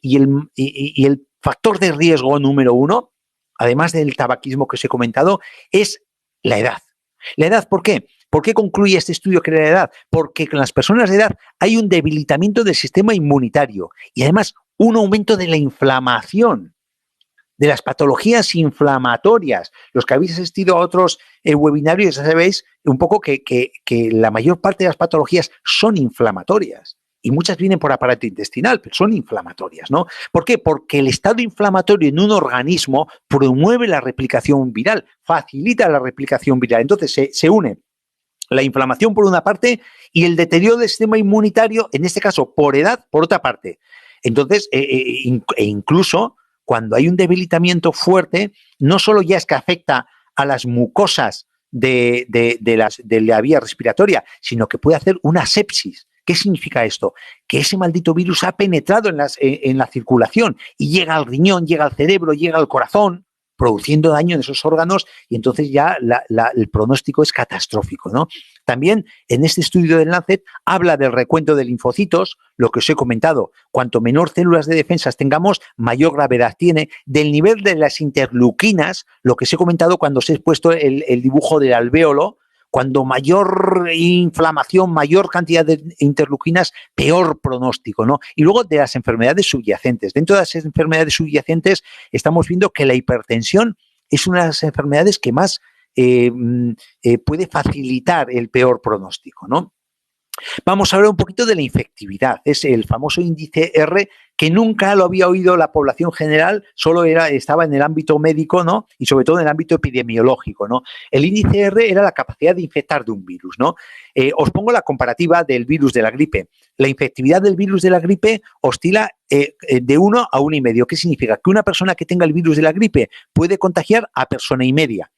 el factor de riesgo número 1, además del tabaquismo que os he comentado, es la edad. ¿La edad por qué? ¿Por qué concluye este estudio que era la edad? Porque con las personas de edad hay un debilitamiento del sistema inmunitario y además un aumento de la inflamación, de las patologías inflamatorias. Los que habéis asistido a otros webinarios ya sabéis un poco que la mayor parte de las patologías son inflamatorias y muchas vienen por aparato intestinal, pero son inflamatorias, ¿no? ¿Por qué? Porque el estado inflamatorio en un organismo promueve la replicación viral, facilita la replicación viral. Entonces se une la inflamación por una parte y el deterioro del sistema inmunitario, en este caso por edad, por otra parte. Entonces, incluso cuando hay un debilitamiento fuerte, no solo ya es que afecta a las mucosas de la vía respiratoria, sino que puede hacer una sepsis. ¿Qué significa esto? Que ese maldito virus ha penetrado en la circulación y llega al riñón, llega al cerebro, llega al corazón, produciendo daño en esos órganos, y entonces ya el pronóstico es catastrófico, ¿no? También en este estudio del Lancet habla del recuento de linfocitos, lo que os he comentado, cuanto menor células de defensas tengamos, mayor gravedad tiene, del nivel de las interleuquinas, lo que os he comentado cuando os he puesto el dibujo del alvéolo, cuando mayor inflamación, mayor cantidad de interleuquinas, peor pronóstico, ¿no? Y luego de las enfermedades subyacentes. Dentro de las enfermedades subyacentes estamos viendo que la hipertensión es una de las enfermedades que más puede facilitar el peor pronóstico, ¿no? Vamos a hablar un poquito de la infectividad. Es el famoso índice R, que nunca lo había oído la población general, solo estaba en el ámbito médico, ¿no? Y sobre todo en el ámbito epidemiológico, ¿no? El índice R era la capacidad de infectar de un virus, ¿no? Os pongo la comparativa del virus de la gripe. La infectividad del virus de la gripe oscila de 1 a 1,5. ¿Qué significa? Que una persona que tenga el virus de la gripe puede contagiar a persona y media.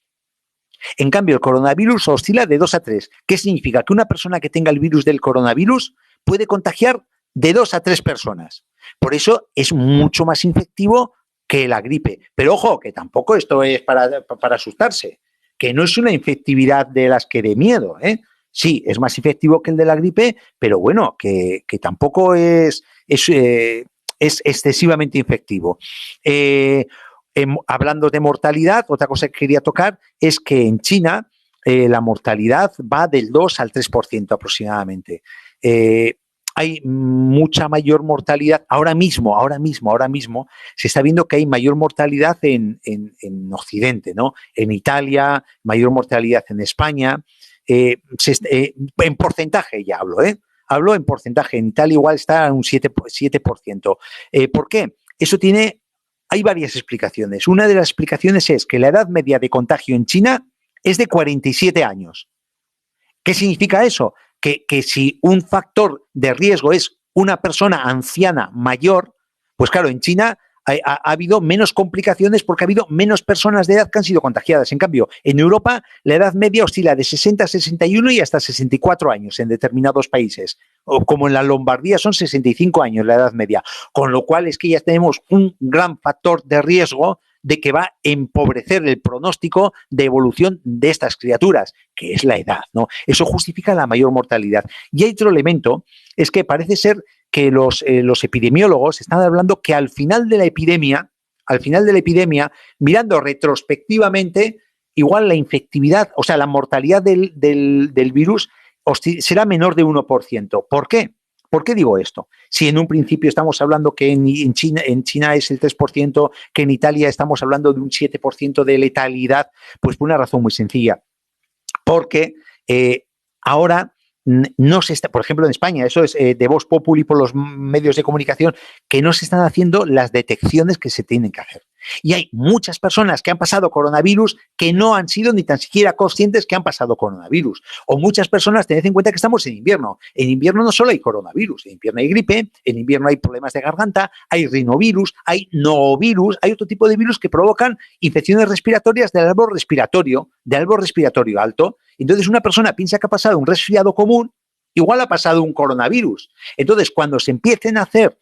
En cambio, el coronavirus oscila de 2 a 3. ¿Qué significa? Que una persona que tenga el virus del coronavirus puede contagiar de 2 a 3 personas. Por eso es mucho más infectivo que la gripe. Pero ojo, que tampoco esto es para asustarse, que no es una infectividad de las que dé miedo, ¿eh? Sí, es más efectivo que el de la gripe, pero bueno, que tampoco es excesivamente infectivo. Hablando de mortalidad, otra cosa que quería tocar es que en China la mortalidad va del 2 al 3% aproximadamente. Hay mucha mayor mortalidad. Ahora mismo, se está viendo que hay mayor mortalidad en Occidente, ¿no? En Italia, mayor mortalidad en España. En porcentaje ya hablo, ¿eh? Hablo en porcentaje. En Italia igual está en un 7%. ¿Por qué? Hay varias explicaciones. Una de las explicaciones es que la edad media de contagio en China es de 47 años. ¿Qué significa eso? Que si un factor de riesgo es una persona anciana mayor, pues claro, en China ha habido menos complicaciones porque ha habido menos personas de edad que han sido contagiadas. En cambio, en Europa la edad media oscila de 60 a 61 y hasta 64 años en determinados países. O como en la Lombardía son 65 años la edad media. Con lo cual es que ya tenemos un gran factor de riesgo de que va a empobrecer el pronóstico de evolución de estas criaturas, que es la edad, ¿no? Eso justifica la mayor mortalidad. Y hay otro elemento, es que parece ser que los epidemiólogos están hablando que al final de la epidemia, mirando retrospectivamente, igual la infectividad, o sea, la mortalidad del virus será menor de 1%. ¿Por qué? ¿Por qué digo esto? Si en un principio estamos hablando que en China es el 3%, que en Italia estamos hablando de un 7% de letalidad, pues por una razón muy sencilla. Porque ahora no se está, por ejemplo en España, eso es de Vox Populi por los medios de comunicación, que no se están haciendo las detecciones que se tienen que hacer. Y hay muchas personas que han pasado coronavirus que no han sido ni tan siquiera conscientes que han pasado coronavirus. O muchas personas, tened en cuenta que estamos en invierno. En invierno no solo hay coronavirus, en invierno hay gripe, en invierno hay problemas de garganta, hay rinovirus, hay novirus, hay otro tipo de virus que provocan infecciones respiratorias del árbol respiratorio alto. Entonces una persona piensa que ha pasado un resfriado común, igual ha pasado un coronavirus. Entonces cuando se empiecen a hacer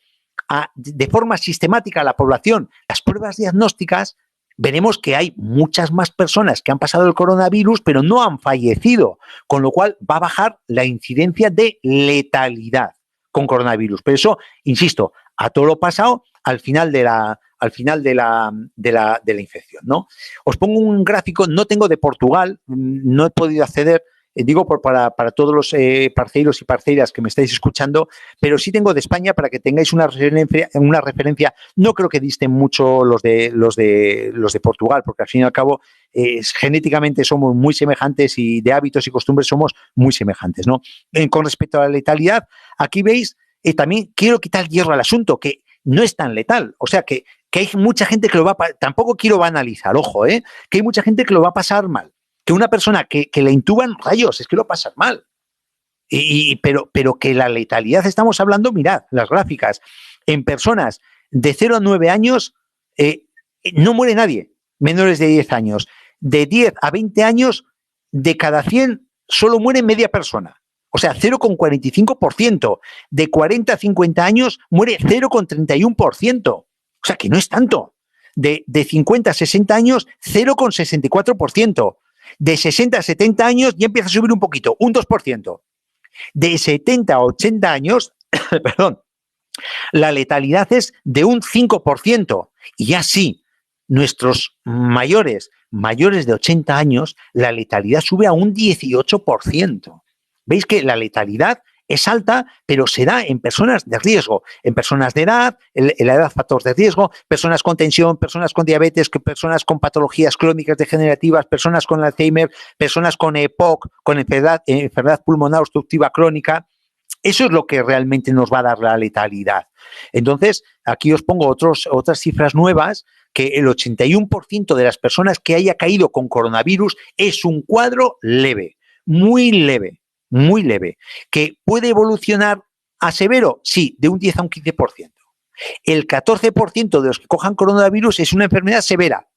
de forma sistemática a la población las pruebas diagnósticas, veremos que hay muchas más personas que han pasado el coronavirus pero no han fallecido, con lo cual va a bajar la incidencia de letalidad con coronavirus. Pero eso, insisto, a todo lo pasado al final de la infección, ¿no? Os pongo un gráfico, no tengo de Portugal, no he podido acceder, digo para todos los parceiros y parceiras que me estáis escuchando, pero sí tengo de España para que tengáis una referencia. No creo que disten mucho los de Portugal, porque al fin y al cabo genéticamente somos muy semejantes y de hábitos y costumbres somos muy semejantes, ¿no? Con respecto a la letalidad, aquí veis, también quiero quitar hierro al asunto, que no es tan letal, o sea que hay mucha gente que lo va a tampoco quiero banalizar, ojo, que hay mucha gente que lo va a pasar mal. Que una persona que le intuban, rayos, es que lo va a pasar mal. Pero que la letalidad, estamos hablando, mirad, las gráficas, en personas de 0 a 9 años, no muere nadie menores de 10 años. De 10 a 20 años, de cada 100 solo muere media persona. O sea, 0,45%. De 40 a 50 años muere 0,31%. O sea, que no es tanto. De 50 a 60 años, 0,64%. De 60 a 70 años ya empieza a subir un poquito, un 2%. De 70 a 80 años, perdón, la letalidad es de un 5%. Y ya sí, nuestros mayores de 80 años, la letalidad sube a un 18%. ¿Veis que la letalidad es alta, pero se da en personas de riesgo, en personas de edad, en la edad factor de riesgo, personas con tensión, personas con diabetes, personas con patologías crónicas degenerativas, personas con Alzheimer, personas con EPOC, con enfermedad pulmonar obstructiva crónica? Eso es lo que realmente nos va a dar la letalidad. Entonces, aquí os pongo otras cifras nuevas, que el 81% de las personas que haya caído con coronavirus es un cuadro leve, muy leve. Muy leve. ¿Que puede evolucionar a severo? Sí, de un 10 a un 15%. El 14% de los que cojan coronavirus es una enfermedad severa,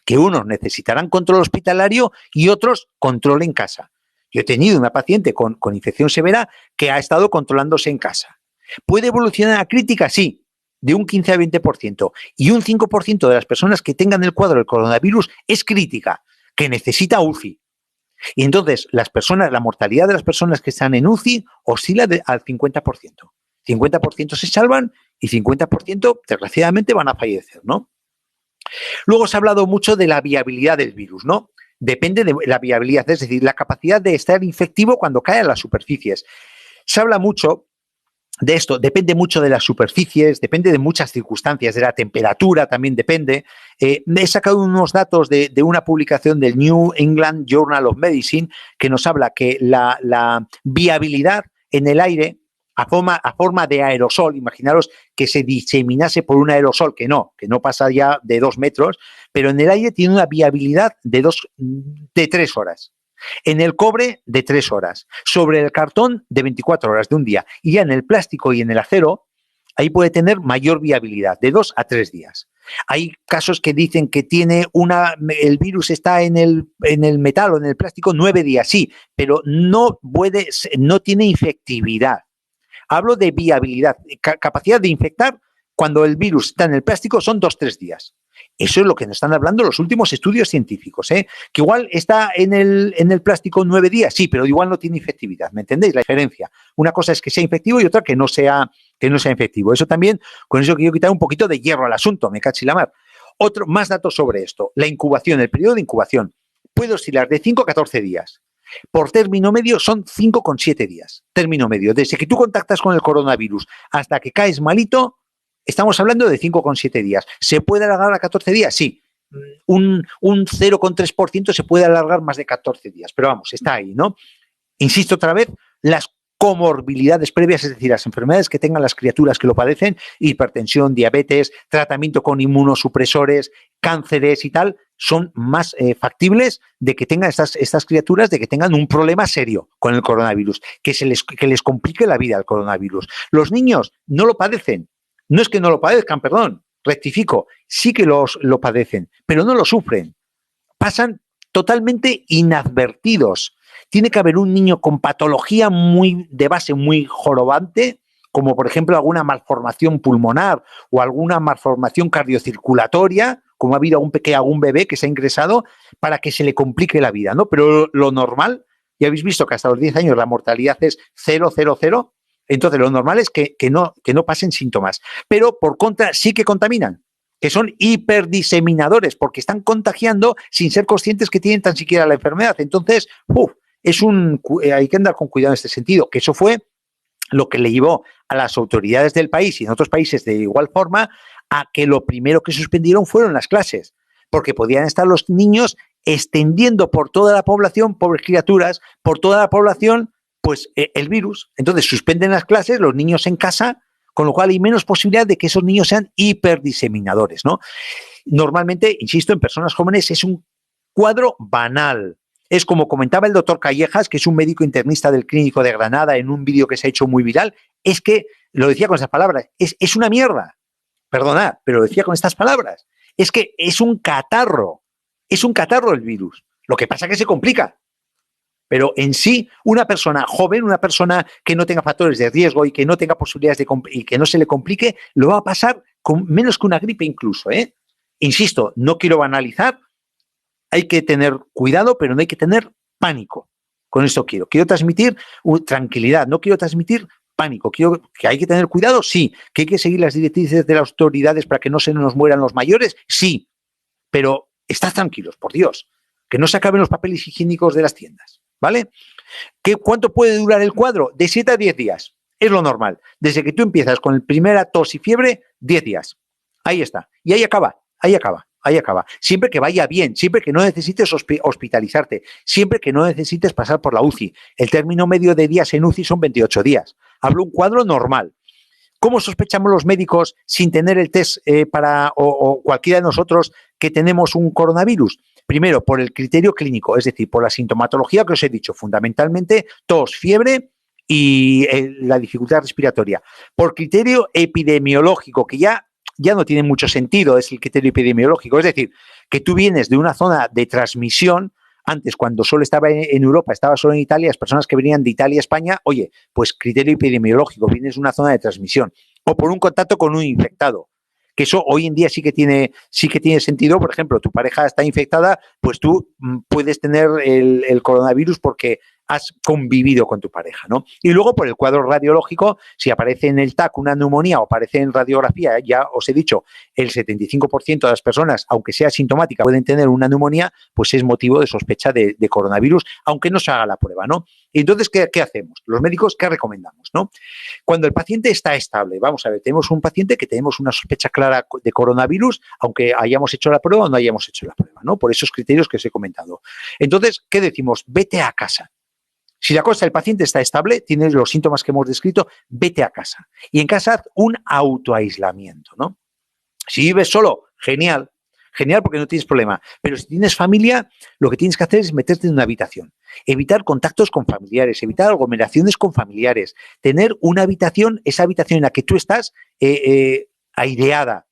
que unos necesitarán control hospitalario y otros control en casa. Yo he tenido una paciente con infección severa que ha estado controlándose en casa. ¿Puede evolucionar a crítica? Sí, de un 15 a 20%. Y un 5% de las personas que tengan el cuadro del coronavirus es crítica, que necesita UCI. Y entonces la mortalidad de las personas que están en UCI oscila al 50%. 50% se salvan y 50% desgraciadamente van a fallecer, ¿no? Luego se ha hablado mucho de la viabilidad del virus, ¿no? Depende de la viabilidad, es decir, la capacidad de estar infectivo cuando cae a las superficies. Se habla mucho de esto, depende mucho de las superficies, depende de muchas circunstancias, de la temperatura también depende. He sacado unos datos de una publicación del New England Journal of Medicine que nos habla que la viabilidad en el aire a forma de aerosol, imaginaros que se diseminase por un aerosol, que no pasa ya de 2 metros, pero en el aire tiene una viabilidad de 3 horas. En el cobre, de 3 horas. Sobre el cartón, de 24 horas, de un día. Y ya en el plástico y en el acero, ahí puede tener mayor viabilidad, de 2 a 3 días. Hay casos que dicen que el virus está en el metal o en el plástico 9 días, sí, pero no tiene infectividad. Hablo de viabilidad, capacidad de infectar cuando el virus está en el plástico son 2-3 días. Eso es lo que nos están hablando los últimos estudios científicos, ¿eh? Que igual está en el plástico 9 días, sí, pero igual no tiene infectividad. ¿Me entendéis la diferencia? Una cosa es que sea infectivo y otra que no sea infectivo. Eso también, con eso quiero quitar un poquito de hierro al asunto, me cachi la mar. Más datos sobre esto. La incubación, el periodo de incubación puede oscilar de 5 a 14 días. Por término medio son 5,7 días. Término medio. Desde que tú contactas con el coronavirus hasta que caes malito, estamos hablando de 5,7 días. ¿Se puede alargar a 14 días? Sí. Un 0,3% se puede alargar más de 14 días. Pero vamos, está ahí, ¿no? Insisto otra vez, las comorbilidades previas, es decir, las enfermedades que tengan las criaturas que lo padecen, hipertensión, diabetes, tratamiento con inmunosupresores, cánceres y tal, son más factibles de que tengan estas criaturas, de que tengan un problema serio con el coronavirus, que les complique la vida el coronavirus. Los niños no lo padecen. No es que no lo padezcan, perdón, rectifico, sí que lo padecen, pero no lo sufren. Pasan totalmente inadvertidos. Tiene que haber un niño con patología de base muy jorobante, como por ejemplo alguna malformación pulmonar o alguna malformación cardiocirculatoria, como ha habido algún bebé que se ha ingresado, para que se le complique la vida, ¿no? Pero lo normal, ya habéis visto que hasta los 10 años la mortalidad es 0,00, entonces lo normal es que no pasen síntomas. Pero por contra sí que contaminan, que son hiperdiseminadores, porque están contagiando sin ser conscientes que tienen tan siquiera la enfermedad. Entonces, hay que andar con cuidado en este sentido, que eso fue lo que le llevó a las autoridades del país y en otros países de igual forma a que lo primero que suspendieron fueron las clases, porque podían estar los niños extendiendo por toda la población, pobres criaturas, por toda la población, pues el virus. Entonces suspenden las clases, los niños en casa, con lo cual hay menos posibilidad de que esos niños sean hiperdiseminadores, ¿no? Normalmente, insisto, en personas jóvenes es un cuadro banal. Es como comentaba el doctor Callejas, que es un médico internista del Clínico de Granada en un vídeo que se ha hecho muy viral, es que, lo decía con esas palabras, es una mierda. perdonad, pero lo decía con estas palabras, es que es un catarro el virus. Lo que pasa es que se complica. Pero en sí, una persona joven, una persona que no tenga factores de riesgo y que no tenga posibilidades y que no se le complique, lo va a pasar con menos que una gripe incluso, ¿eh? Insisto, no quiero banalizar, hay que tener cuidado, pero no hay que tener pánico. Con esto quiero transmitir tranquilidad, no quiero transmitir pánico. Quiero que hay que tener cuidado, sí. Que hay que seguir las directrices de las autoridades para que no se nos mueran los mayores, sí. Pero estad tranquilos, por Dios, que no se acaben los papeles higiénicos de las tiendas, ¿vale? ¿Cuánto puede durar el cuadro? De 7 a 10 días. Es lo normal. Desde que tú empiezas con el primera tos y fiebre, 10 días. Ahí está. Y ahí acaba. Siempre que vaya bien, siempre que no necesites hospitalizarte, siempre que no necesites pasar por la UCI. El término medio de días en UCI son 28 días. Hablo un cuadro normal. ¿Cómo sospechamos los médicos sin tener el test o cualquiera de nosotros que tenemos un coronavirus? Primero, por el criterio clínico, es decir, por la sintomatología que os he dicho, fundamentalmente tos, fiebre y la dificultad respiratoria. Por criterio epidemiológico, que ya no tiene mucho sentido, es el criterio epidemiológico, es decir, que tú vienes de una zona de transmisión. Antes, cuando solo estaba en Europa, estaba solo en Italia, las personas que venían de Italia a España, oye, pues criterio epidemiológico, vienes de una zona de transmisión. O por un contacto con un infectado. Que eso hoy en día sí que tiene sentido. Por ejemplo, tu pareja está infectada, pues tú puedes tener el coronavirus porque has convivido con tu pareja, ¿no? Y luego por el cuadro radiológico, si aparece en el TAC una neumonía o aparece en radiografía, ya os he dicho, el 75% de las personas, aunque sea sintomática, pueden tener una neumonía, pues es motivo de sospecha de coronavirus, aunque no se haga la prueba, ¿no? Y entonces, ¿qué hacemos? Los médicos, ¿qué recomendamos, no? Cuando el paciente está estable, vamos a ver, tenemos un paciente que tenemos una sospecha clara de coronavirus, aunque hayamos hecho la prueba o no hayamos hecho la prueba, ¿no? Por esos criterios que os he comentado. Entonces, ¿qué decimos? Vete a casa. Si la cosa, el paciente está estable, tiene los síntomas que hemos descrito, vete a casa. Y en casa haz un autoaislamiento, ¿no? Si vives solo, genial porque no tienes problema. Pero si tienes familia, lo que tienes que hacer es meterte en una habitación. Evitar contactos con familiares, evitar aglomeraciones con familiares, tener una habitación, esa habitación en la que tú estás aireada,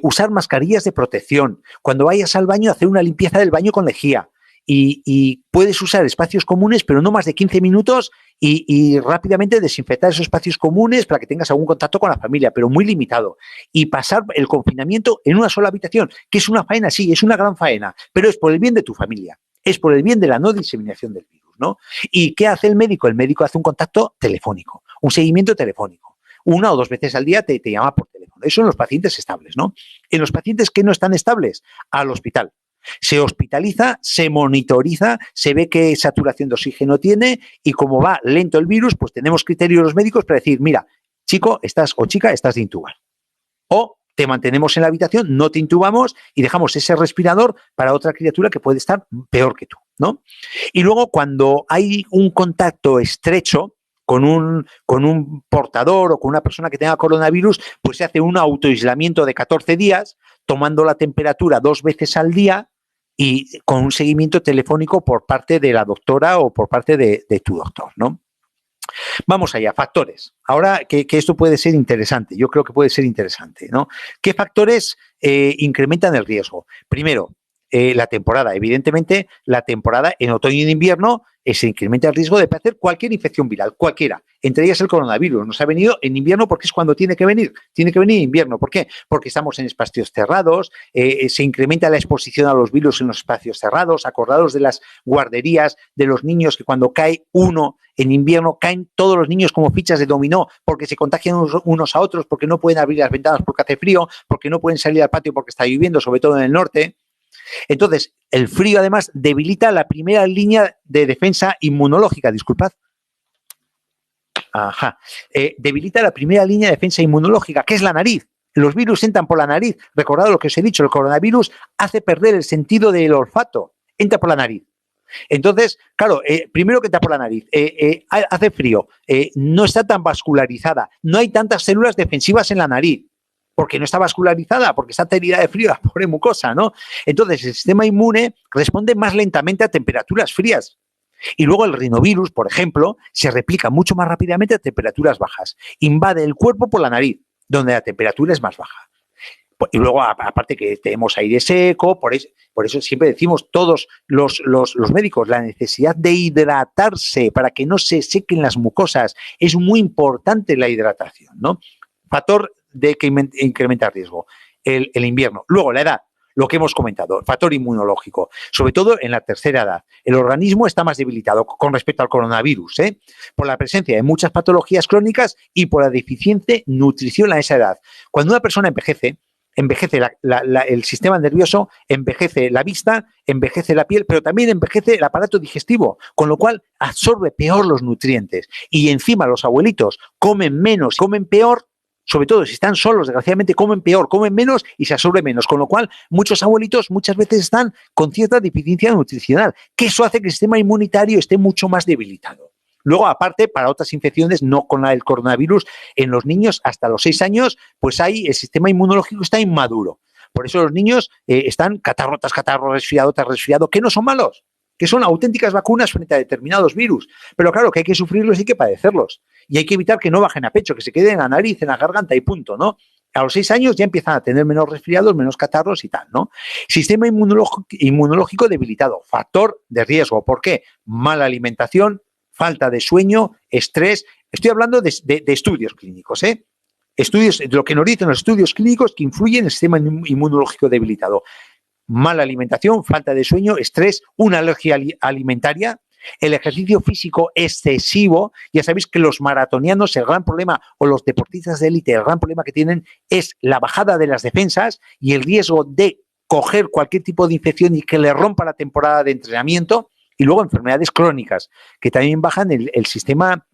usar mascarillas de protección. Cuando vayas al baño, hacer una limpieza del baño con lejía. Y puedes usar espacios comunes, pero no más de 15 minutos y rápidamente desinfectar esos espacios comunes para que tengas algún contacto con la familia, pero muy limitado. Y pasar el confinamiento en una sola habitación, que es una faena, sí, es una gran faena, pero es por el bien de tu familia, es por el bien de la no diseminación del virus, ¿no? ¿Y qué hace el médico? El médico hace un contacto telefónico, un seguimiento telefónico. 1 o 2 veces al día te llama por teléfono. Eso en los pacientes estables, ¿no? En los pacientes que no están estables, al hospital. Se hospitaliza, se monitoriza, se ve qué saturación de oxígeno tiene y como va lento el virus, pues tenemos criterios los médicos para decir, mira, chico, chica, estás de intubar. O te mantenemos en la habitación, no te intubamos y dejamos ese respirador para otra criatura que puede estar peor que tú, ¿no? Y luego cuando hay un contacto estrecho con un portador o con una persona que tenga coronavirus, pues se hace un autoaislamiento de 14 días, tomando la temperatura 2 veces al día y con un seguimiento telefónico por parte de la doctora o por parte de tu doctor, ¿no? Vamos allá, factores. Ahora que esto puede ser interesante, yo creo que puede ser interesante, ¿no? ¿Qué factores incrementan el riesgo? Primero, la temporada. Evidentemente, la temporada en otoño y en invierno se incrementa el riesgo de padecer cualquier infección viral, cualquiera. Entre ellas el coronavirus. Nos ha venido en invierno porque es cuando tiene que venir. Tiene que venir en invierno. ¿Por qué? Porque estamos en espacios cerrados, se incrementa la exposición a los virus en los espacios cerrados. Acordados de las guarderías, de los niños que cuando cae uno en invierno caen todos los niños como fichas de dominó porque se contagian unos a otros, porque no pueden abrir las ventanas porque hace frío, porque no pueden salir al patio porque está lloviendo, sobre todo en el norte. Entonces, el frío además debilita la primera línea de defensa inmunológica, disculpad. Debilita la primera línea de defensa inmunológica, que es la nariz. Los virus entran por la nariz. Recordad lo que os he dicho, el coronavirus hace perder el sentido del olfato. Entra por la nariz. Entonces, claro, primero que entra por la nariz, hace frío, no está tan vascularizada, no hay tantas células defensivas en la nariz. Porque no está vascularizada, porque está herida de frío, la pobre mucosa, ¿no? Entonces, el sistema inmune responde más lentamente a temperaturas frías. Y luego el rinovirus, por ejemplo, se replica mucho más rápidamente a temperaturas bajas. Invade el cuerpo por la nariz, donde la temperatura es más baja. Y luego, aparte que tenemos aire seco, por eso siempre decimos todos los médicos, la necesidad de hidratarse para que no se sequen las mucosas. Es muy importante la hidratación, ¿no? Factor de que incrementa el riesgo, el invierno. Luego, la edad, lo que hemos comentado, factor inmunológico, sobre todo en la tercera edad. El organismo está más debilitado con respecto al coronavirus, por la presencia de muchas patologías crónicas y por la deficiente nutrición a esa edad. Cuando una persona envejece el sistema nervioso, envejece la vista, envejece la piel, pero también envejece el aparato digestivo, con lo cual absorbe peor los nutrientes. Y encima los abuelitos comen menos, comen peor, sobre todo si están solos, desgraciadamente comen peor, comen menos y se absorbe menos, con lo cual muchos abuelitos muchas veces están con cierta deficiencia nutricional, que eso hace que el sistema inmunitario esté mucho más debilitado. Luego, aparte, para otras infecciones, no con la del coronavirus, en los niños hasta los 6 años, pues el sistema inmunológico está inmaduro. Por eso los niños están catarro tras catarro, resfriado tras resfriado, que no son malos, que son auténticas vacunas frente a determinados virus. Pero claro, que hay que sufrirlos y hay que padecerlos. Y hay que evitar que no bajen a pecho, que se queden en la nariz, en la garganta y punto, ¿no? A los 6 años ya empiezan a tener menos resfriados, menos catarros y tal, ¿no? Sistema inmunológico debilitado, factor de riesgo. ¿Por qué? Mala alimentación, falta de sueño, estrés. Estoy hablando de estudios clínicos, estudios, de lo que nos dicen los estudios clínicos que influyen en el sistema inmunológico debilitado. Mala alimentación, falta de sueño, estrés, una alergia alimentaria, el ejercicio físico excesivo. Ya sabéis que los maratonianos, el gran problema, o los deportistas de élite, el gran problema que tienen es la bajada de las defensas y el riesgo de coger cualquier tipo de infección y que le rompa la temporada de entrenamiento. Y luego enfermedades crónicas, que también bajan el sistema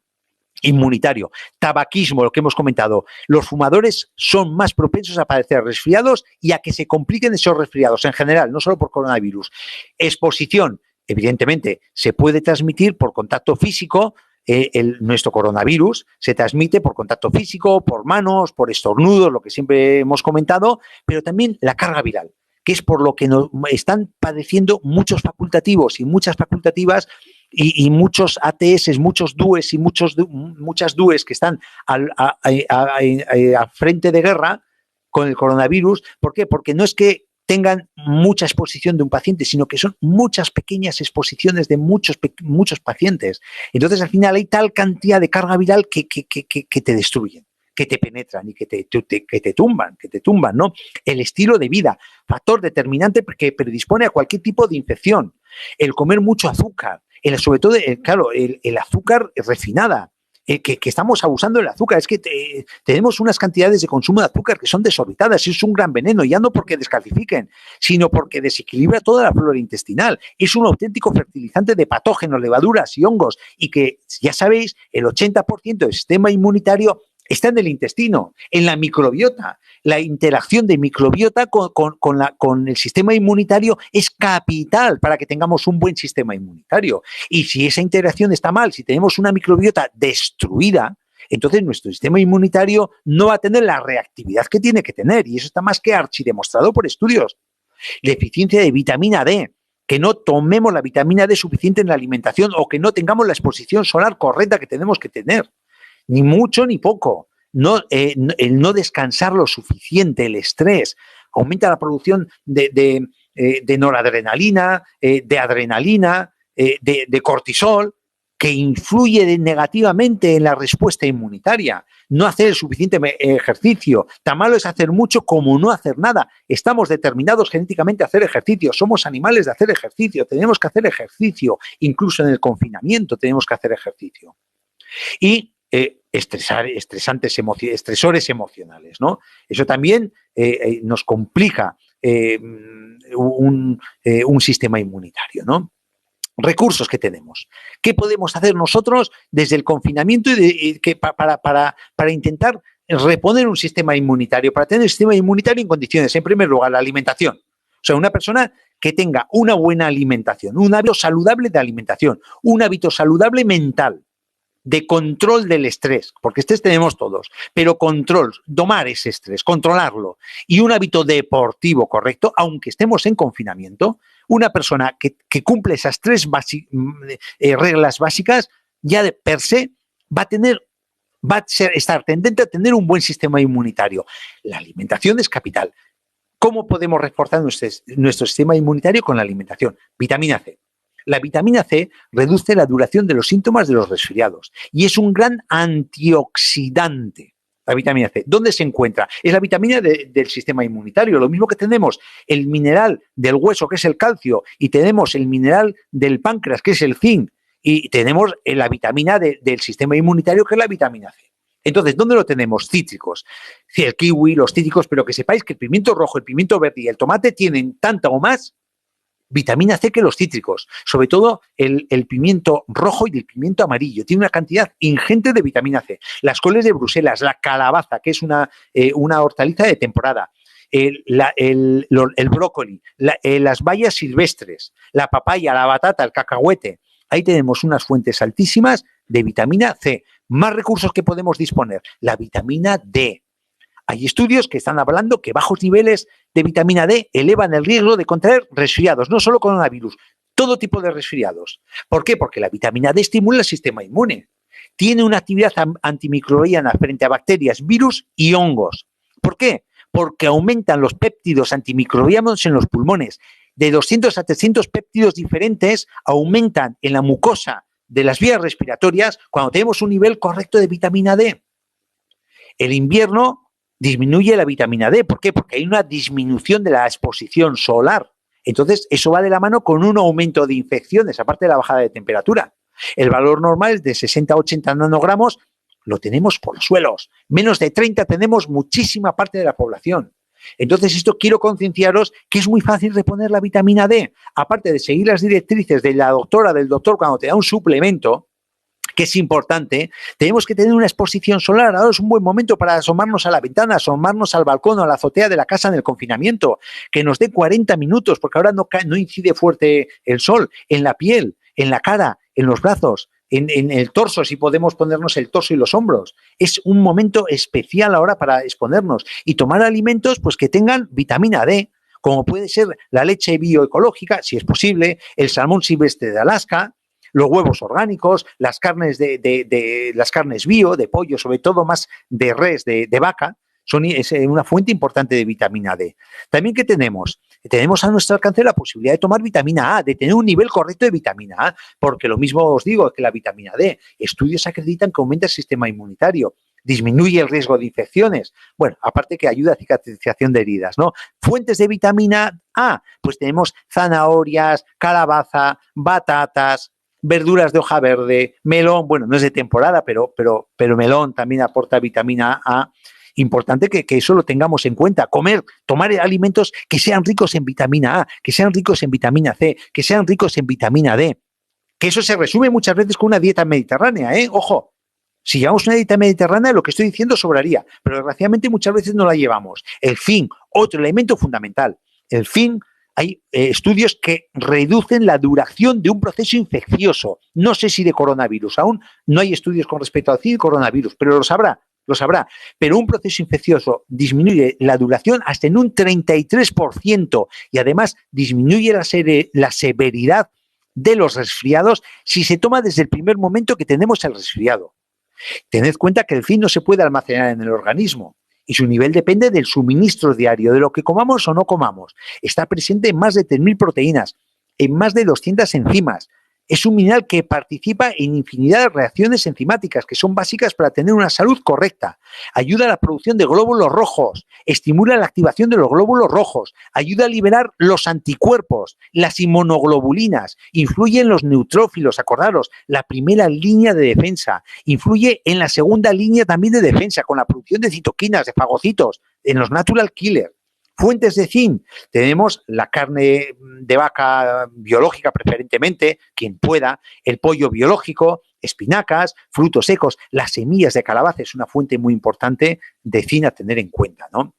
inmunitario. Tabaquismo, lo que hemos comentado. Los fumadores son más propensos a padecer resfriados y a que se compliquen esos resfriados en general, no solo por coronavirus. Exposición, evidentemente, se puede transmitir por contacto físico. Nuestro coronavirus se transmite por contacto físico, por manos, por estornudos, lo que siempre hemos comentado, pero también la carga viral, que es por lo que nos están padeciendo muchos facultativos y muchas facultativas y muchos ATS, muchos DUES y muchas DUES que están a frente de guerra con el coronavirus. ¿Por qué? Porque no es que tengan mucha exposición de un paciente, sino que son muchas pequeñas exposiciones de muchos pacientes. Entonces, al final hay tal cantidad de carga viral que te destruyen, que te penetran y que te tumban, ¿no? El estilo de vida, factor determinante que predispone a cualquier tipo de infección. El comer mucho azúcar, sobre todo, el azúcar refinada, que estamos abusando del azúcar. Es que tenemos unas cantidades de consumo de azúcar que son desorbitadas, es un gran veneno, ya no porque descalcifiquen, sino porque desequilibra toda la flora intestinal. Es un auténtico fertilizante de patógenos, levaduras y hongos, y que, ya sabéis, el 80% del sistema inmunitario está en el intestino, en la microbiota. La interacción de microbiota con el sistema inmunitario es capital para que tengamos un buen sistema inmunitario. Y si esa interacción está mal, si tenemos una microbiota destruida, entonces nuestro sistema inmunitario no va a tener la reactividad que tiene que tener. Y eso está más que archidemostrado por estudios. Deficiencia de vitamina D. Que no tomemos la vitamina D suficiente en la alimentación o que no tengamos la exposición solar correcta que tenemos que tener. Ni mucho ni poco. El no descansar lo suficiente, el estrés, aumenta la producción de noradrenalina, de adrenalina, de cortisol, que influye negativamente en la respuesta inmunitaria. No hacer el suficiente ejercicio. Tan malo es hacer mucho como no hacer nada. Estamos determinados genéticamente a hacer ejercicio. Somos animales de hacer ejercicio. Tenemos que hacer ejercicio. Incluso en el confinamiento tenemos que hacer ejercicio. Y estresores emocionales, ¿no? Eso también nos complica un sistema inmunitario, ¿no? Recursos que tenemos. ¿Qué podemos hacer nosotros desde el confinamiento para intentar reponer un sistema inmunitario, para tener un sistema inmunitario en condiciones? En primer lugar, la alimentación. O sea, una persona que tenga una buena alimentación, un hábito saludable de alimentación, un hábito saludable mental, de control del estrés, porque estrés tenemos todos, pero domar ese estrés, controlarlo, y un hábito deportivo correcto, aunque estemos en confinamiento. Una persona que cumple esas 3 reglas básicas, ya de per se estar tendente a tener un buen sistema inmunitario. La alimentación es capital. ¿Cómo podemos reforzar nuestro sistema inmunitario? Con la alimentación. Vitamina C. La vitamina C reduce la duración de los síntomas de los resfriados y es un gran antioxidante. La vitamina C. ¿Dónde se encuentra? Es la vitamina del sistema inmunitario. Lo mismo que tenemos el mineral del hueso, que es el calcio, y tenemos el mineral del páncreas, que es el zinc, y tenemos la vitamina del sistema inmunitario, que es la vitamina C. Entonces, ¿dónde lo tenemos? Cítricos. El kiwi, los cítricos, pero que sepáis que el pimiento rojo, el pimiento verde y el tomate tienen tanta o más vitamina C que los cítricos, sobre todo el pimiento rojo y el pimiento amarillo. Tiene una cantidad ingente de vitamina C. Las coles de Bruselas, la calabaza, que es una hortaliza de temporada, el brócoli, las bayas silvestres, la papaya, la batata, el cacahuete. Ahí tenemos unas fuentes altísimas de vitamina C. Más recursos que podemos disponer. La vitamina D. Hay estudios que están hablando que bajos niveles de vitamina D elevan el riesgo de contraer resfriados, no solo coronavirus, todo tipo de resfriados. ¿Por qué? Porque la vitamina D estimula el sistema inmune. Tiene una actividad antimicrobiana frente a bacterias, virus y hongos. ¿Por qué? Porque aumentan los péptidos antimicrobianos en los pulmones. De 200 a 300 péptidos diferentes aumentan en la mucosa de las vías respiratorias cuando tenemos un nivel correcto de vitamina D. El invierno disminuye la vitamina D. ¿Por qué? Porque hay una disminución de la exposición solar. Entonces, eso va de la mano con un aumento de infecciones, aparte de la bajada de temperatura. El valor normal es de 60 a 80 nanogramos, lo tenemos por los suelos. Menos de 30 tenemos muchísima parte de la población. Entonces, esto quiero concienciaros que es muy fácil reponer la vitamina D. Aparte de seguir las directrices de la doctora, del doctor, cuando te da un suplemento, que es importante, tenemos que tener una exposición solar. Ahora es un buen momento para asomarnos a la ventana, asomarnos al balcón o a la azotea de la casa en el confinamiento, que nos dé 40 minutos, porque ahora no incide fuerte el sol, en la piel, en la cara, en los brazos, en el torso, si podemos ponernos el torso y los hombros. Es un momento especial ahora para exponernos y tomar alimentos pues que tengan vitamina D, como puede ser la leche bioecológica, si es posible, el salmón silvestre de Alaska, los huevos orgánicos, las carnes las carnes bio, de pollo, sobre todo más de res, de vaca, es una fuente importante de vitamina D. También, ¿qué tenemos? Tenemos a nuestro alcance la posibilidad de tomar vitamina A, de tener un nivel correcto de vitamina A, porque lo mismo os digo que la vitamina D, estudios acreditan que aumenta el sistema inmunitario, disminuye el riesgo de infecciones, bueno, aparte que ayuda a cicatrización de heridas, ¿no? Fuentes de vitamina A, pues tenemos zanahorias, calabaza, batatas, verduras de hoja verde, melón, bueno, no es de temporada, pero melón también aporta vitamina A. Importante que eso lo tengamos en cuenta. Tomar alimentos que sean ricos en vitamina A, que sean ricos en vitamina C, que sean ricos en vitamina D. Que eso se resume muchas veces con una dieta mediterránea, ¿eh? Ojo, si llevamos una dieta mediterránea, lo que estoy diciendo sobraría, pero desgraciadamente muchas veces no la llevamos. El zinc, otro elemento fundamental. El zinc, hay estudios que reducen la duración de un proceso infeccioso. No sé si de coronavirus, aún no hay estudios con respecto al zinc y coronavirus, pero lo sabrá. Pero un proceso infeccioso disminuye la duración hasta en un 33% y además disminuye la severidad de los resfriados si se toma desde el primer momento que tenemos el resfriado. Tened cuenta que el zinc no se puede almacenar en el organismo y su nivel depende del suministro diario, de lo que comamos o no comamos. Está presente en más de 3.000 proteínas, en más de 200 enzimas. Es un mineral que participa en infinidad de reacciones enzimáticas que son básicas para tener una salud correcta. Ayuda a la producción de glóbulos rojos, estimula la activación de los glóbulos rojos, ayuda a liberar los anticuerpos, las inmunoglobulinas, influye en los neutrófilos, acordaros, la primera línea de defensa, influye en la segunda línea también de defensa, con la producción de citoquinas, de fagocitos, en los natural killers. Fuentes de zinc, tenemos la carne de vaca biológica preferentemente, quien pueda, el pollo biológico, espinacas, frutos secos, las semillas de calabaza es una fuente muy importante de zinc a tener en cuenta, ¿no?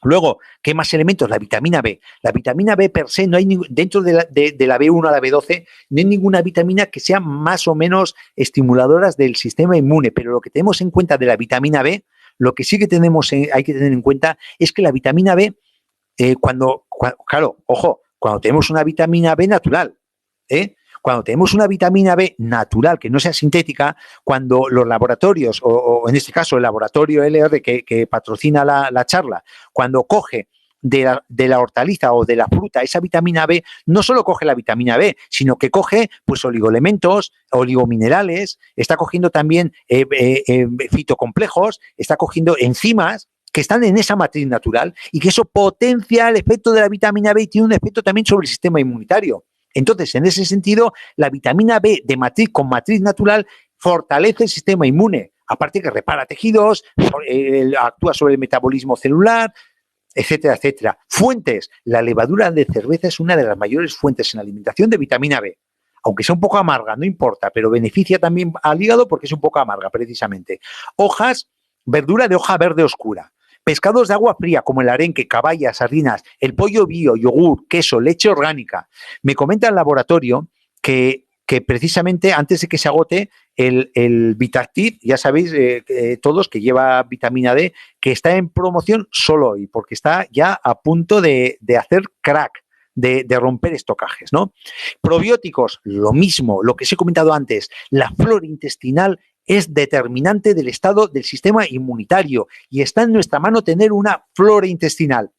Luego, ¿qué más elementos? La vitamina B. La vitamina B per se, no hay dentro de la B1 a la B12, no hay ninguna vitamina que sea más o menos estimuladoras del sistema inmune, pero lo que tenemos en cuenta de la vitamina B, lo que sí que hay que tener en cuenta es que la vitamina B, claro, ojo, cuando tenemos una vitamina B natural, cuando tenemos una vitamina B natural, que no sea sintética, cuando los laboratorios, o en este caso el laboratorio LR que patrocina la charla, cuando coge de la hortaliza o de la fruta, esa vitamina B, no solo coge la vitamina B, sino que coge pues oligoelementos, oligominerales, está cogiendo también fitocomplejos, está cogiendo enzimas que están en esa matriz natural y que eso potencia el efecto de la vitamina B y tiene un efecto también sobre el sistema inmunitario. Entonces, en ese sentido, la vitamina B de matriz con matriz natural fortalece el sistema inmune, aparte que repara tejidos, actúa sobre el metabolismo celular, etcétera, etcétera. Fuentes. La levadura de cerveza es una de las mayores fuentes en alimentación de vitamina B. Aunque sea un poco amarga, no importa, pero beneficia también al hígado porque es un poco amarga, precisamente. Hojas, verdura de hoja verde oscura. Pescados de agua fría como el arenque, caballa, sardinas, el pollo bio, yogur, queso, leche orgánica. Me comenta el laboratorio que precisamente antes de que se agote el Vitactiv, ya sabéis todos que lleva vitamina D, que está en promoción solo hoy, porque está ya a punto de hacer crack, de romper estocajes, ¿no? Probióticos, lo mismo, lo que os he comentado antes, la flora intestinal es determinante del estado del sistema inmunitario y está en nuestra mano tener una flora intestinal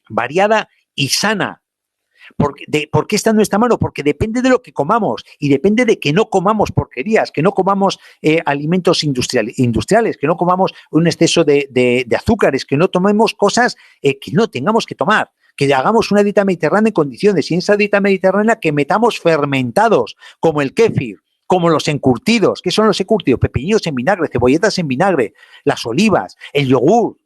variada y sana. ¿Por qué está en nuestra mano? Porque depende de lo que comamos y depende de que no comamos porquerías, que no comamos alimentos industriales, que no comamos un exceso de azúcares, que no tomemos cosas que no tengamos que tomar, que hagamos una dieta mediterránea en condiciones y en esa dieta mediterránea que metamos fermentados como el kéfir, como los encurtidos. ¿Qué son los encurtidos? Pepinillos en vinagre, cebolletas en vinagre, las olivas, el yogur,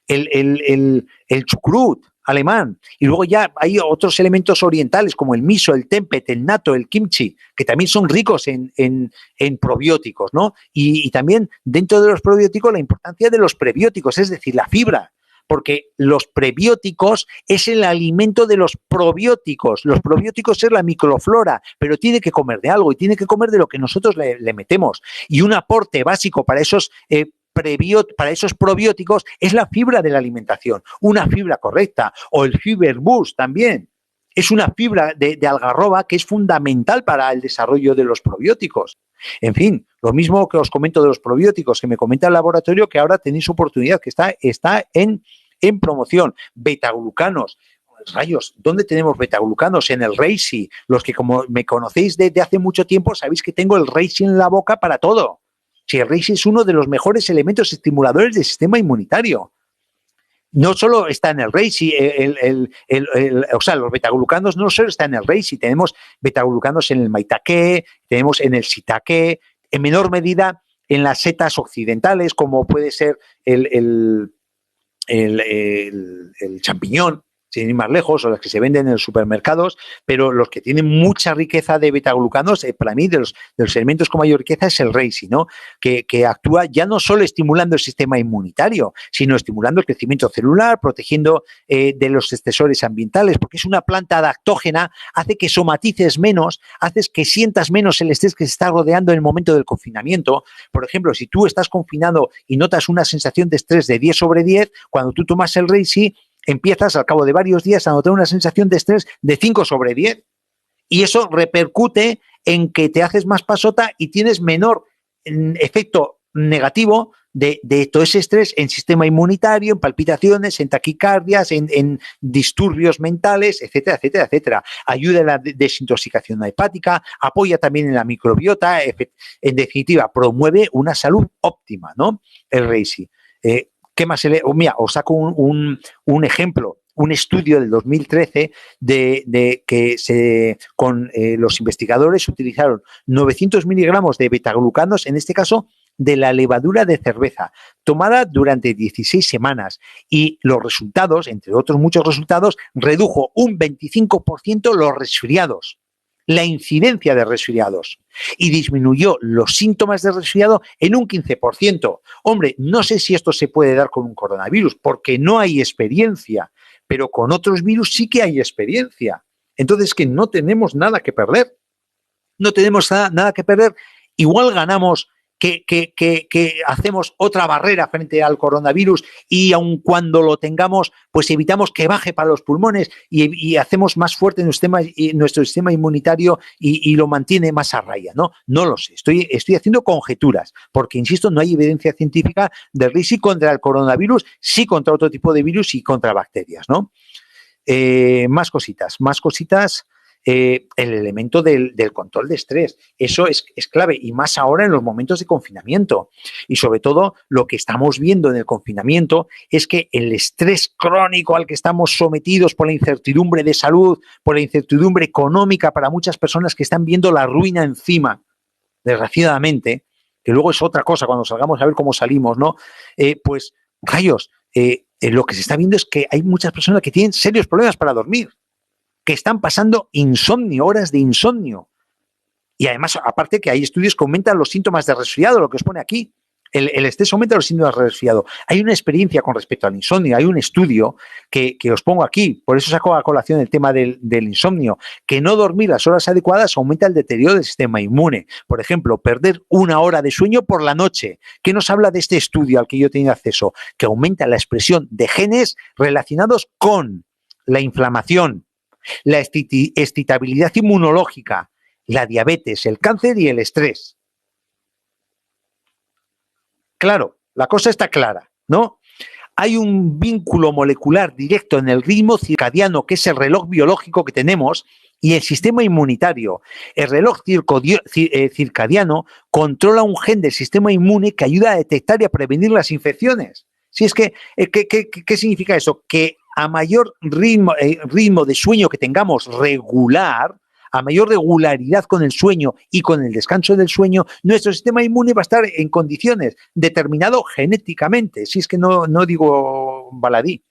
el chucrut alemán. Y luego ya hay otros elementos orientales como el miso, el tempeh, el natto, el kimchi, que también son ricos en probióticos, ¿no? Y también dentro de los probióticos la importancia de los prebióticos, es decir, la fibra. Porque los prebióticos es el alimento de los probióticos. Los probióticos es la microflora, pero tiene que comer de algo y tiene que comer de lo que nosotros le metemos. Y un aporte básico para esos probióticos es la fibra de la alimentación, una fibra correcta, o el Fiber Boost también. Es una fibra de algarroba que es fundamental para el desarrollo de los probióticos. En fin, lo mismo que os comento de los probióticos, que me comenta el laboratorio que ahora tenéis oportunidad, que está en promoción. Betaglucanos. Rayos, ¿dónde tenemos betaglucanos? En el Reishi. Los que como me conocéis desde hace mucho tiempo, sabéis que tengo el Reishi en la boca para todo. Si el Reishi es uno de los mejores elementos estimuladores del sistema inmunitario. No solo está en el Reishi, o sea, los betaglucanos no solo están en el Reishi, tenemos betaglucanos en el maitake, tenemos en el shiitake, en menor medida en las setas occidentales, como puede ser el champiñón, sin ir más lejos, o las que se venden en los supermercados, pero los que tienen mucha riqueza de betaglucanos, para mí, de los elementos con mayor riqueza es el reishi, ¿no? Que actúa ya no solo estimulando el sistema inmunitario, sino estimulando el crecimiento celular, protegiendo de los estresores ambientales, porque es una planta adaptógena, hace que somatices menos, haces que sientas menos el estrés que se está rodeando en el momento del confinamiento. Por ejemplo, si tú estás confinado y notas una sensación de estrés de 10/10, cuando tú tomas el reishi, empiezas al cabo de varios días a notar una sensación de estrés de 5/10 y eso repercute en que te haces más pasota y tienes menor efecto negativo de todo ese estrés en sistema inmunitario, en palpitaciones, en taquicardias, en disturbios mentales, etcétera, etcétera, etcétera. Ayuda en la desintoxicación hepática, apoya también en la microbiota, en definitiva, promueve una salud óptima, ¿no? El reishi. ¿Qué más? Mira, os saco un ejemplo, un estudio del 2013 de que con los investigadores utilizaron 900 miligramos de betaglucanos, en este caso de la levadura de cerveza, tomada durante 16 semanas. Y los resultados, entre otros muchos resultados, redujo un 25% los resfriados, la incidencia de resfriados, y disminuyó los síntomas de resfriado en un 15%. Hombre, no sé si esto se puede dar con un coronavirus, porque no hay experiencia, pero con otros virus sí que hay experiencia. Entonces, que no tenemos nada que perder. No tenemos nada que perder. Igual ganamos que hacemos otra barrera frente al coronavirus y aun cuando lo tengamos, pues evitamos que baje para los pulmones y hacemos más fuerte nuestro sistema inmunitario y lo mantiene más a raya, ¿no? No lo sé, estoy haciendo conjeturas, porque, insisto, no hay evidencia científica del reishi contra el coronavirus, sí contra otro tipo de virus y contra bacterias, ¿no? Más cositas. El elemento del control de estrés. Eso es clave, y más ahora en los momentos de confinamiento. Y sobre todo, lo que estamos viendo en el confinamiento es que el estrés crónico al que estamos sometidos por la incertidumbre de salud, por la incertidumbre económica para muchas personas que están viendo la ruina encima, desgraciadamente, que luego es otra cosa cuando salgamos a ver cómo salimos, ¿no? Pues, rayos, lo que se está viendo es que hay muchas personas que tienen serios problemas para dormir, que están pasando insomnio, horas de insomnio. Y además, aparte que hay estudios que aumentan los síntomas de resfriado, lo que os pone aquí. El estrés aumenta los síntomas de resfriado. Hay una experiencia con respecto al insomnio, hay un estudio que os pongo aquí, por eso saco a colación el tema del insomnio, que no dormir las horas adecuadas aumenta el deterioro del sistema inmune. Por ejemplo, perder 1 hora de sueño por la noche. ¿Qué nos habla de este estudio al que yo he tenido acceso? Que aumenta la expresión de genes relacionados con la inflamación, la excitabilidad inmunológica, la diabetes, el cáncer y el estrés. Claro, la cosa está clara, ¿no? Hay un vínculo molecular directo en el ritmo circadiano, que es el reloj biológico que tenemos, y el sistema inmunitario. El reloj circadiano controla un gen del sistema inmune que ayuda a detectar y a prevenir las infecciones. Si es que, ¿qué significa eso? Que a mayor ritmo de sueño que tengamos regular, a mayor regularidad con el sueño y con el descanso del sueño, nuestro sistema inmune va a estar en condiciones, determinado genéticamente, si es que no digo baladí.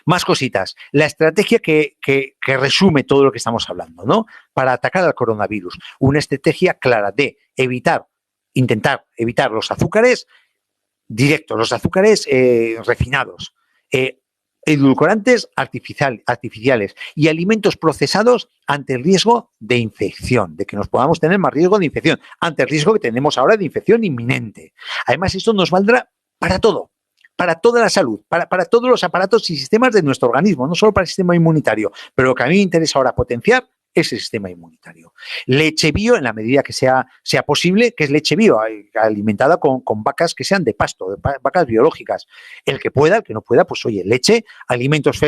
Más cositas. La estrategia que resume todo lo que estamos hablando, ¿no? Para atacar al coronavirus. Una estrategia clara de intentar evitar los azúcares directos, los azúcares refinados, edulcorantes artificiales y alimentos procesados ante el riesgo de infección, de que nos podamos tener más riesgo de infección, ante el riesgo que tenemos ahora de infección inminente. Además, esto nos valdrá para todo, para toda la salud, para todos los aparatos y sistemas de nuestro organismo, no solo para el sistema inmunitario, pero lo que a mí me interesa ahora potenciar es el sistema inmunitario. Leche bio, en la medida que sea posible, que es leche bio, alimentada con vacas que sean de pasto, vacas biológicas. El que pueda, el que no pueda, pues oye, leche, alimentos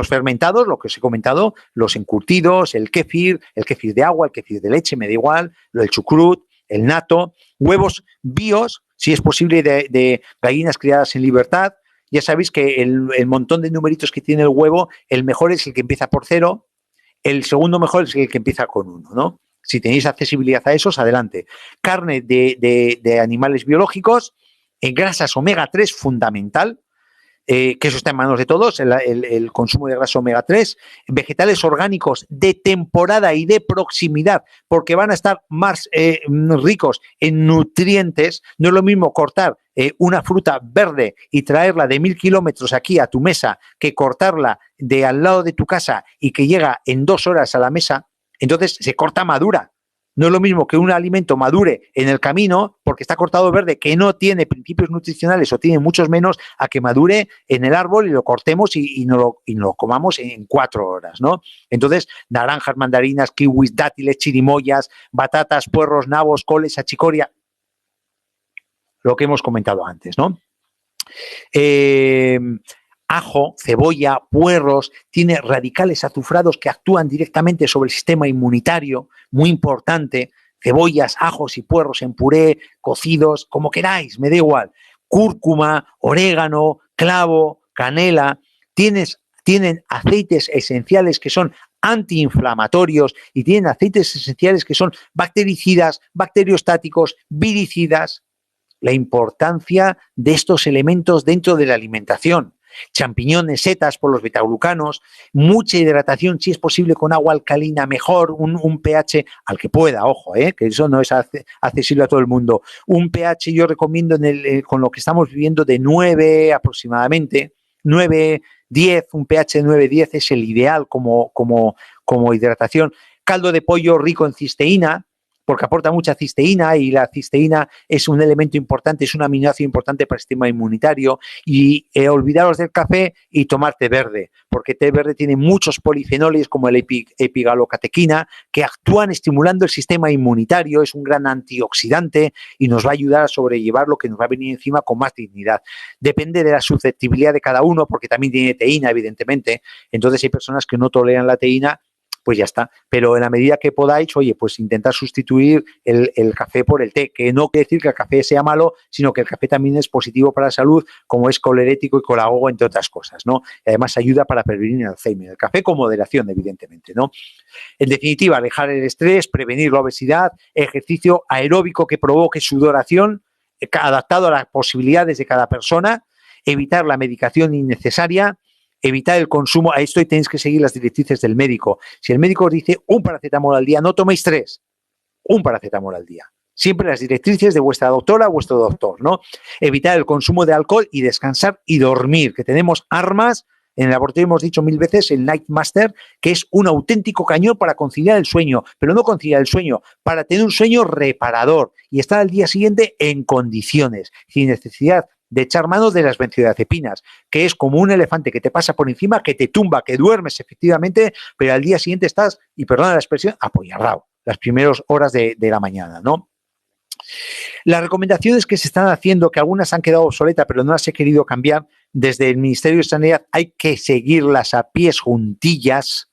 fermentados, lo que os he comentado, los encurtidos, el kéfir de agua, el kéfir de leche, me da igual, el chucrut, el nato, huevos bios, si es posible, de gallinas criadas en libertad. Ya sabéis que el montón de numeritos que tiene el huevo, el mejor es el que empieza por 0, el segundo mejor es el que empieza con 1, ¿no? Si tenéis accesibilidad a esos, adelante. Carne de animales biológicos, en grasas omega 3, fundamental, que eso está en manos de todos, el consumo de grasa omega 3, vegetales orgánicos de temporada y de proximidad, porque van a estar más ricos en nutrientes. No es lo mismo cortar una fruta verde y traerla de 1000 kilómetros aquí a tu mesa que cortarla de al lado de tu casa y que llega en 2 horas a la mesa. Entonces se corta madura. No es lo mismo que un alimento madure en el camino porque está cortado verde, que no tiene principios nutricionales o tiene muchos menos, a que madure en el árbol y lo cortemos y no lo comamos en 4 horas, ¿no? Entonces, naranjas, mandarinas, kiwis, dátiles, chirimoyas, batatas, puerros, nabos, coles, achicoria, lo que hemos comentado antes, ¿no? Ajo, cebolla, puerros, tiene radicales azufrados que actúan directamente sobre el sistema inmunitario, muy importante. Cebollas, ajos y puerros en puré, cocidos, como queráis, me da igual. Cúrcuma, orégano, clavo, canela, tienen aceites esenciales que son antiinflamatorios y tienen aceites esenciales que son bactericidas, bacteriostáticos, viricidas. La importancia de estos elementos dentro de la alimentación. Champiñones, setas por los betaglucanos, mucha hidratación, si es posible con agua alcalina, mejor, un pH al que pueda, ojo, que eso no es accesible a todo el mundo. Un pH yo recomiendo con lo que estamos viviendo de 9 aproximadamente, 9, 10, un pH de 9, 10 es el ideal como hidratación. Caldo de pollo rico en cisteína, porque aporta mucha cisteína y la cisteína es un elemento importante, es un aminoácido importante para el sistema inmunitario. Y olvidaros del café y tomar té verde, porque té verde tiene muchos polifenoles como el epigalocatequina que actúan estimulando el sistema inmunitario, es un gran antioxidante y nos va a ayudar a sobrellevar lo que nos va a venir encima con más dignidad. Depende de la susceptibilidad de cada uno, porque también tiene teína, evidentemente. Entonces hay personas que no toleran la teína, pues ya está. Pero en la medida que podáis, oye, pues intentar sustituir el café por el té, que no quiere decir que el café sea malo, sino que el café también es positivo para la salud, como es colerético y colagogo, entre otras cosas, ¿no? Y además ayuda para prevenir el Alzheimer. El café con moderación, evidentemente, ¿no? En definitiva, alejar el estrés, prevenir la obesidad, ejercicio aeróbico que provoque sudoración, adaptado a las posibilidades de cada persona, evitar la medicación innecesaria, evitar el consumo. A esto tenéis que seguir las directrices del médico. Si el médico os dice un paracetamol al día, no toméis 3, un paracetamol al día. Siempre las directrices de vuestra doctora o vuestro doctor, ¿no? Evitar el consumo de alcohol y descansar y dormir, que tenemos armas. En el laboratorio hemos dicho 1000 veces el Night Master, que es un auténtico cañón para conciliar el sueño, pero no conciliar el sueño, para tener un sueño reparador y estar al día siguiente en condiciones, sin necesidad de echar mano de las benzodiazepinas, que es como un elefante que te pasa por encima, que te tumba, que duermes efectivamente, pero al día siguiente estás, y perdona la expresión, apoyarrao, las primeras horas de la mañana, ¿no? Las recomendaciones que se están haciendo, que algunas han quedado obsoletas, pero no las he querido cambiar, desde el Ministerio de Sanidad hay que seguirlas a pies juntillas,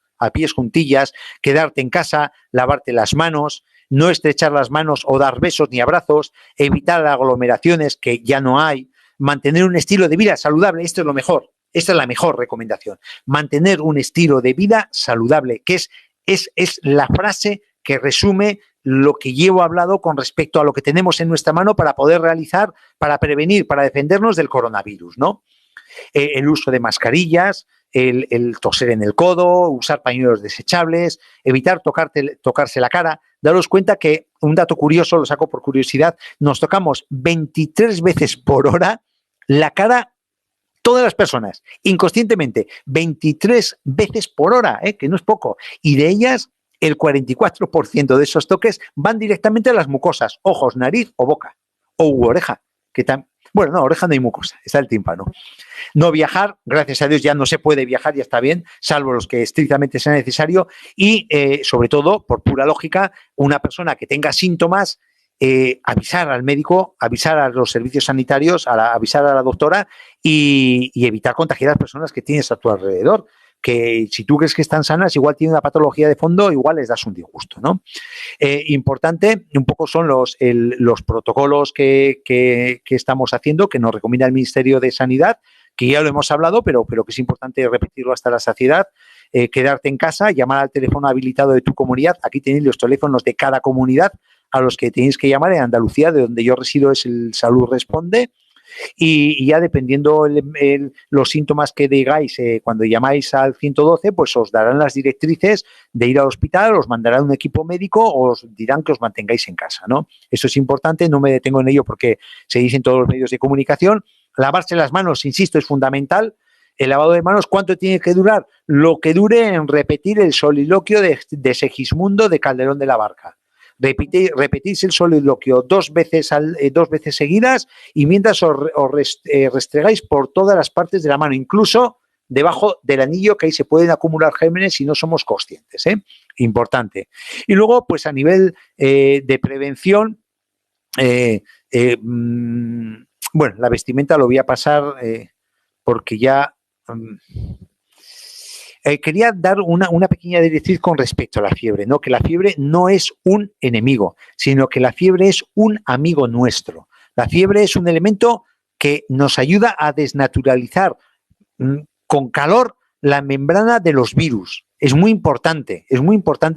quedarte en casa, lavarte las manos, no estrechar las manos o dar besos ni abrazos, evitar aglomeraciones que ya no hay, mantener un estilo de vida saludable, esto es lo mejor, esta es la mejor recomendación, mantener un estilo de vida saludable, que es la frase que resume lo que llevo hablado con respecto a lo que tenemos en nuestra mano para poder realizar, para prevenir, para defendernos del coronavirus, ¿no? El uso de mascarillas, el toser en el codo, usar pañuelos desechables, evitar tocarse la cara. Daros cuenta que, un dato curioso, lo saco por curiosidad, nos tocamos 23 veces por hora la cara, todas las personas, inconscientemente, 23 veces por hora, que no es poco, y de ellas el 44% de esos toques van directamente a las mucosas, ojos, nariz o boca, o oreja, que bueno, no, oreja no hay mucosa, está el tímpano. No viajar, gracias a Dios ya no se puede viajar, ya está bien, salvo los que estrictamente sea necesario, y sobre todo, por pura lógica, una persona que tenga síntomas, avisar al médico, avisar a los servicios sanitarios, avisar a la doctora y evitar contagiar a las personas que tienes a tu alrededor, que si tú crees que están sanas, igual tienen una patología de fondo, igual les das un disgusto, ¿no? Importante, un poco son los protocolos que estamos haciendo, que nos recomienda el Ministerio de Sanidad, que ya lo hemos hablado, pero que es importante repetirlo hasta la saciedad. Quedarte en casa, llamar al teléfono habilitado de tu comunidad. Aquí tenéis los teléfonos de cada comunidad a los que tenéis que llamar. En Andalucía, de donde yo resido, es el Salud Responde. Y ya dependiendo los síntomas que digáis cuando llamáis al 112, pues os darán las directrices de ir al hospital, os mandarán un equipo médico o os dirán que os mantengáis en casa, ¿no? Eso es importante, no me detengo en ello porque se dice en todos los medios de comunicación. Lavarse las manos, insisto, es fundamental. El lavado de manos, ¿cuánto tiene que durar? Lo que dure en repetir el soliloquio de Segismundo de Calderón de la Barca. Repetís el soliloquio dos veces seguidas y mientras os restregáis por todas las partes de la mano, incluso debajo del anillo, que ahí se pueden acumular gérmenes si no somos conscientes, ¿eh? Importante. Y luego, pues a nivel de prevención, bueno, la vestimenta lo voy a pasar porque ya... quería dar una pequeña directriz con respecto a la fiebre, ¿no? Que la fiebre no es un enemigo, sino que la fiebre es un amigo nuestro. La fiebre es un elemento que nos ayuda a desnaturalizar con calor la membrana de los virus. Es muy importante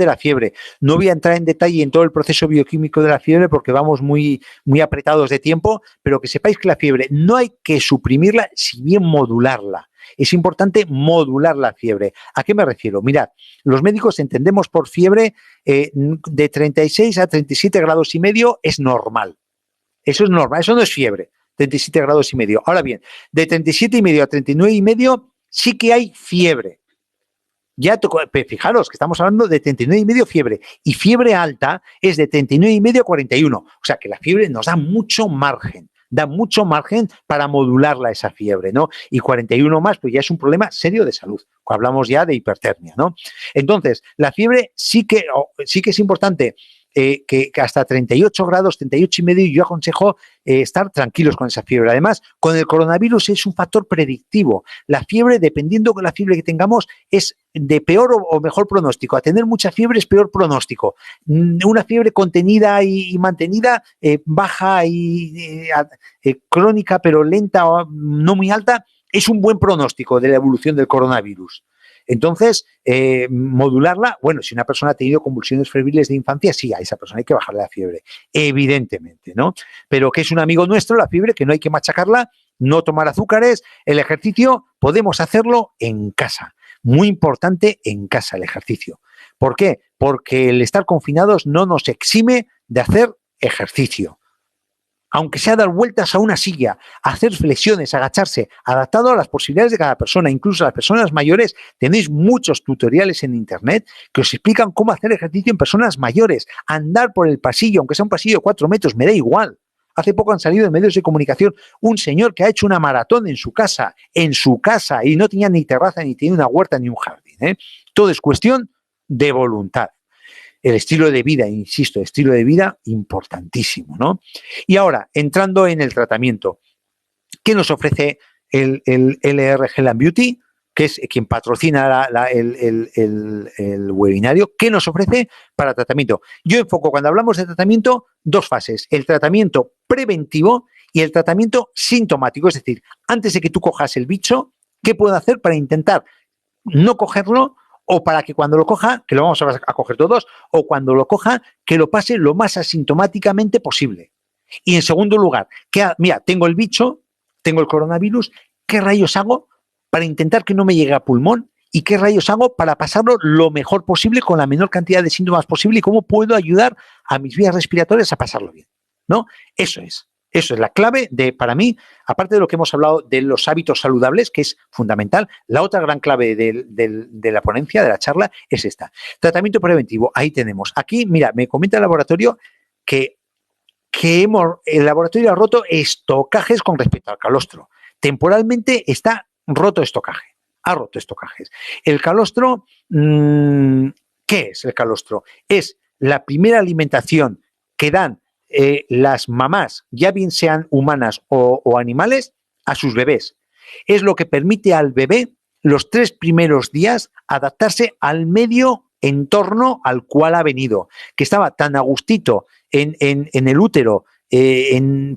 la fiebre. No voy a entrar en detalle en todo el proceso bioquímico de la fiebre porque vamos muy, muy apretados de tiempo, pero que sepáis que la fiebre no hay que suprimirla, si bien modularla. Es importante modular la fiebre. ¿A qué me refiero? Mirad, los médicos entendemos por fiebre de 36 a 37 grados y medio es normal. Eso es normal, eso no es fiebre, 37 grados y medio. Ahora bien, de 37 y medio a 39 y medio sí que hay fiebre. Ya fijaros que estamos hablando de 39,5 fiebre, y fiebre alta es de 39,5 a 41. O sea que la fiebre nos da mucho margen para modularla esa fiebre, ¿no? Y 41 más, pues ya es un problema serio de salud. Hablamos ya de hipertermia, ¿no? Entonces, la fiebre sí que es importante. Que hasta 38 grados, 38,5, yo aconsejo estar tranquilos con esa fiebre. Además, con el coronavirus es un factor predictivo. La fiebre, dependiendo de la fiebre que tengamos, es de peor o mejor pronóstico. A tener mucha fiebre es peor pronóstico. Una fiebre contenida y mantenida, baja y crónica, pero lenta o no muy alta, es un buen pronóstico de la evolución del coronavirus. Entonces, modularla, bueno, si una persona ha tenido convulsiones febriles de infancia, sí, a esa persona hay que bajarle la fiebre, evidentemente, ¿no? Pero que es un amigo nuestro, la fiebre, que no hay que machacarla, no tomar azúcares, el ejercicio podemos hacerlo en casa. Muy importante en casa el ejercicio. ¿Por qué? Porque el estar confinados no nos exime de hacer ejercicio. Aunque sea dar vueltas a una silla, hacer flexiones, agacharse, adaptado a las posibilidades de cada persona. Incluso las personas mayores, tenéis muchos tutoriales en internet que os explican cómo hacer ejercicio en personas mayores. Andar por el pasillo, aunque sea un pasillo de 4 metros, me da igual. Hace poco han salido en medios de comunicación un señor que ha hecho una maratón en su casa, y no tenía ni terraza, ni tenía una huerta, ni un jardín, ¿eh? Todo es cuestión de voluntad. El estilo de vida, insisto, estilo de vida importantísimo, ¿no? Y ahora, entrando en el tratamiento, ¿qué nos ofrece el LR Health and Beauty, que es quien patrocina el webinario? ¿Qué nos ofrece para tratamiento? Yo enfoco, cuando hablamos de tratamiento, 2 fases: el tratamiento preventivo y el tratamiento sintomático. Es decir, antes de que tú cojas el bicho, ¿qué puedo hacer para intentar no cogerlo? O para que cuando lo coja, que lo vamos a coger todos, o cuando lo coja, que lo pase lo más asintomáticamente posible. Y en segundo lugar, mira, tengo el bicho, tengo el coronavirus, ¿qué rayos hago para intentar que no me llegue a pulmón? ¿Y qué rayos hago para pasarlo lo mejor posible, con la menor cantidad de síntomas posible? ¿Y cómo puedo ayudar a mis vías respiratorias a pasarlo bien? ¿No? Eso es la clave para mí, aparte de lo que hemos hablado de los hábitos saludables, que es fundamental. La otra gran clave de la ponencia, de la charla, es esta. Tratamiento preventivo, ahí tenemos. Aquí, mira, me comenta el laboratorio que el laboratorio ha roto estocajes con respecto al calostro. Temporalmente está roto estocaje. Ha roto estocajes. El calostro, ¿qué es el calostro? Es la primera alimentación que dan las mamás, ya bien sean humanas o animales, a sus bebés. Es lo que permite al bebé los 3 primeros días adaptarse al medio entorno al cual ha venido, que estaba tan a gustito en el útero,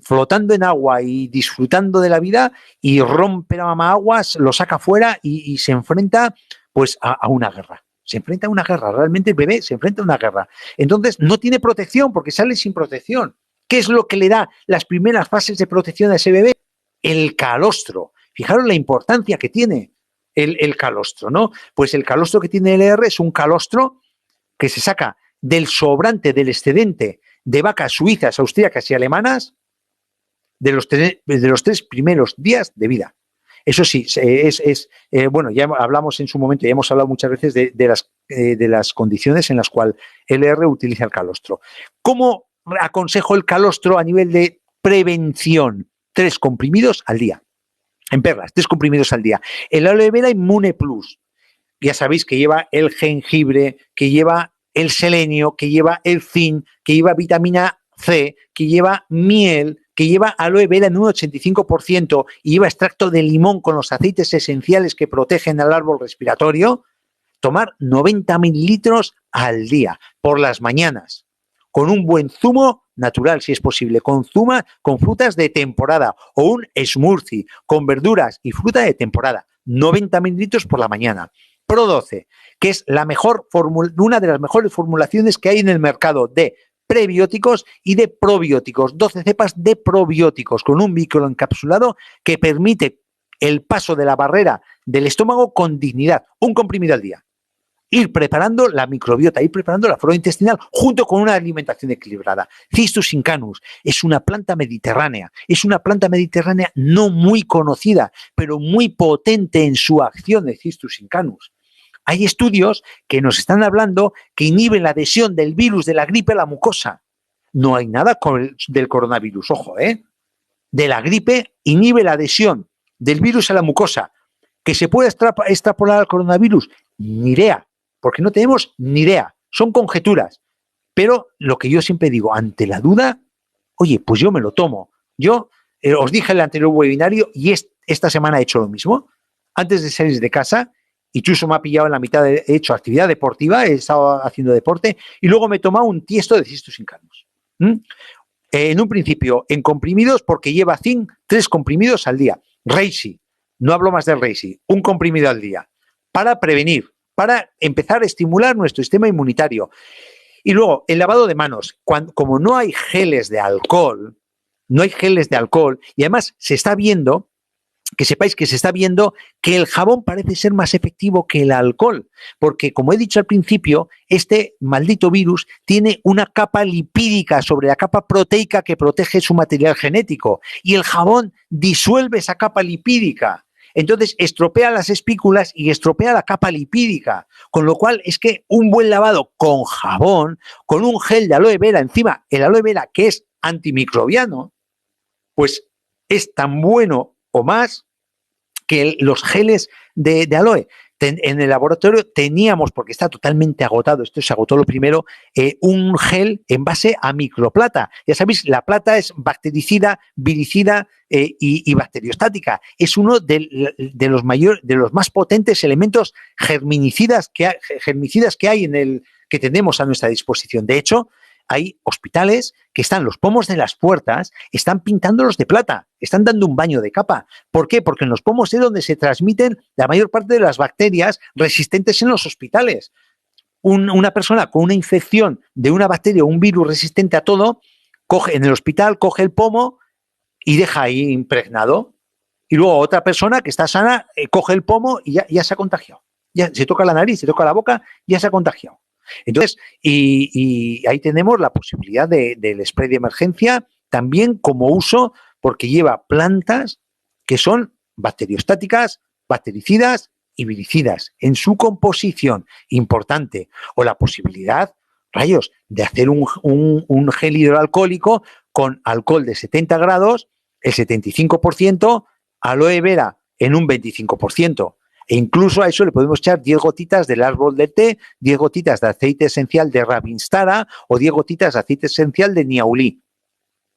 flotando en agua y disfrutando de la vida, y rompe la mamá aguas, lo saca fuera y se enfrenta pues a una guerra. Se enfrenta a una guerra, realmente el bebé se enfrenta a una guerra. Entonces no tiene protección porque sale sin protección. ¿Qué es lo que le da las primeras fases de protección a ese bebé? El calostro. Fijaros la importancia que tiene el calostro, ¿no? Pues el calostro que tiene el ER es un calostro que se saca del sobrante, del excedente de vacas suizas, austríacas y alemanas de los 3 primeros días de vida. Eso sí, bueno, ya hablamos en su momento, ya hemos hablado muchas veces de las condiciones en las cuales el ER utiliza el calostro. ¿Cómo aconsejo el calostro a nivel de prevención? 3 comprimidos al día. En perlas, 3 comprimidos al día. El aloe vera Immune Plus, ya sabéis que lleva el jengibre, que lleva el selenio, que lleva el zinc, que lleva vitamina C, que lleva miel, que lleva aloe vera en un 85% y lleva extracto de limón con los aceites esenciales que protegen al árbol respiratorio. Tomar 90 mililitros al día, por las mañanas, con un buen zumo natural, si es posible, con frutas de temporada, o un smoothie con verduras y fruta de temporada. 90 mililitros por la mañana. Pro 12, que es una de las mejores formulaciones que hay en el mercado de prebióticos y de probióticos. 12 cepas de probióticos con un microencapsulado que permite el paso de la barrera del estómago con dignidad. Un comprimido al día. Ir preparando la microbiota, ir preparando la flora intestinal junto con una alimentación equilibrada. Cistus incanus es una planta mediterránea. Es una planta mediterránea no muy conocida, pero muy potente en su acción de Cistus incanus. Hay estudios que nos están hablando que inhiben la adhesión del virus de la gripe a la mucosa. No hay nada del coronavirus, ojo, de la gripe inhibe la adhesión del virus a la mucosa. ¿Que se puede extrapolar al coronavirus? Ni idea, porque no tenemos ni idea. Son conjeturas. Pero lo que yo siempre digo, ante la duda, oye, pues yo me lo tomo. Yo os dije en el anterior webinario y esta semana he hecho lo mismo. Antes de salir de casa, y Chuso me ha pillado en la mitad, he hecho actividad deportiva, he estado haciendo deporte, y luego me he tomado un tiesto de Cistus Incanus. En un principio, en comprimidos, porque lleva zinc, 3 comprimidos al día. Reishi, no hablo más del Reishi, un comprimido al día, para prevenir, para empezar a estimular nuestro sistema inmunitario. Y luego, el lavado de manos, como no hay geles de alcohol, y además se está viendo, que sepáis que se está viendo que el jabón parece ser más efectivo que el alcohol, porque como he dicho al principio, este maldito virus tiene una capa lipídica sobre la capa proteica que protege su material genético, y el jabón disuelve esa capa lipídica. Entonces estropea las espículas y estropea la capa lipídica, con lo cual es que un buen lavado con jabón, con un gel de aloe vera encima, el aloe vera que es antimicrobiano, pues es tan bueno o más que los geles de aloe. En el laboratorio teníamos, porque está totalmente agotado, esto se agotó lo primero, un gel en base a microplata. Ya sabéis, la plata es bactericida, viricida y bacteriostática. Es uno de los más potentes elementos germinicidas que hay que tenemos a nuestra disposición. De hecho, hay hospitales que los pomos de las puertas, están pintándolos de plata, están dando un baño de capa. ¿Por qué? Porque en los pomos es donde se transmiten la mayor parte de las bacterias resistentes en los hospitales. Una persona con una infección de una bacteria o un virus resistente a todo, en el hospital coge el pomo y deja ahí impregnado. Y luego otra persona que está sana coge el pomo y ya se ha contagiado. Ya se toca la nariz, se toca la boca, ya se ha contagiado. Entonces, y ahí tenemos la posibilidad del spray de emergencia también como uso, porque lleva plantas que son bacteriostáticas, bactericidas y viricidas en su composición, importante. O la posibilidad, rayos, de hacer un gel hidroalcohólico con alcohol de 70 grados, el 75%, aloe vera en un 25%. E incluso a eso le podemos echar 10 gotitas del árbol de té, 10 gotitas de aceite esencial de Ravinstara o 10 gotitas de aceite esencial de Niaulí.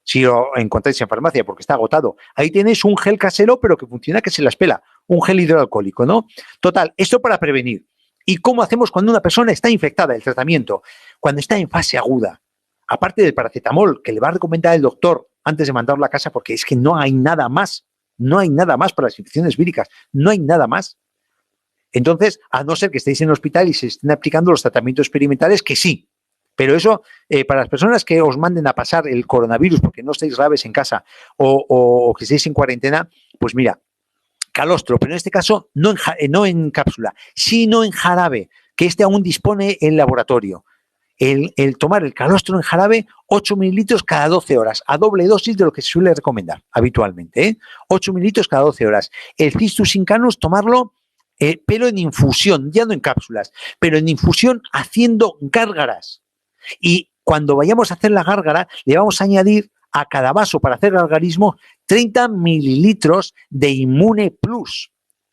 Si lo encontráis en farmacia, porque está agotado. Ahí tenéis un gel casero, pero que funciona que se las pela. Un gel hidroalcohólico, ¿no? Total, esto para prevenir. ¿Y cómo hacemos cuando una persona está infectada? El tratamiento. Cuando está en fase aguda. Aparte del paracetamol, que le va a recomendar el doctor antes de mandarlo a casa, porque es que no hay nada más. No hay nada más para las infecciones víricas. No hay nada más. Entonces, a no ser que estéis en el hospital y se estén aplicando los tratamientos experimentales, que sí. Pero eso, para las personas que os manden a pasar el coronavirus porque no estáis graves en casa o que estéis en cuarentena, pues mira, calostro, pero en este caso no en cápsula, sino en jarabe, que aún dispone el laboratorio. El tomar el calostro en jarabe, 8 mililitros cada 12 horas, a doble dosis de lo que se suele recomendar habitualmente. 8 mililitros cada 12 horas. El Cistus Incanus, tomarlo pero en infusión, ya no en cápsulas, pero en infusión haciendo gárgaras. Y cuando vayamos a hacer la gárgara, le vamos a añadir a cada vaso para hacer gargarismo 30 mililitros de Immune Plus,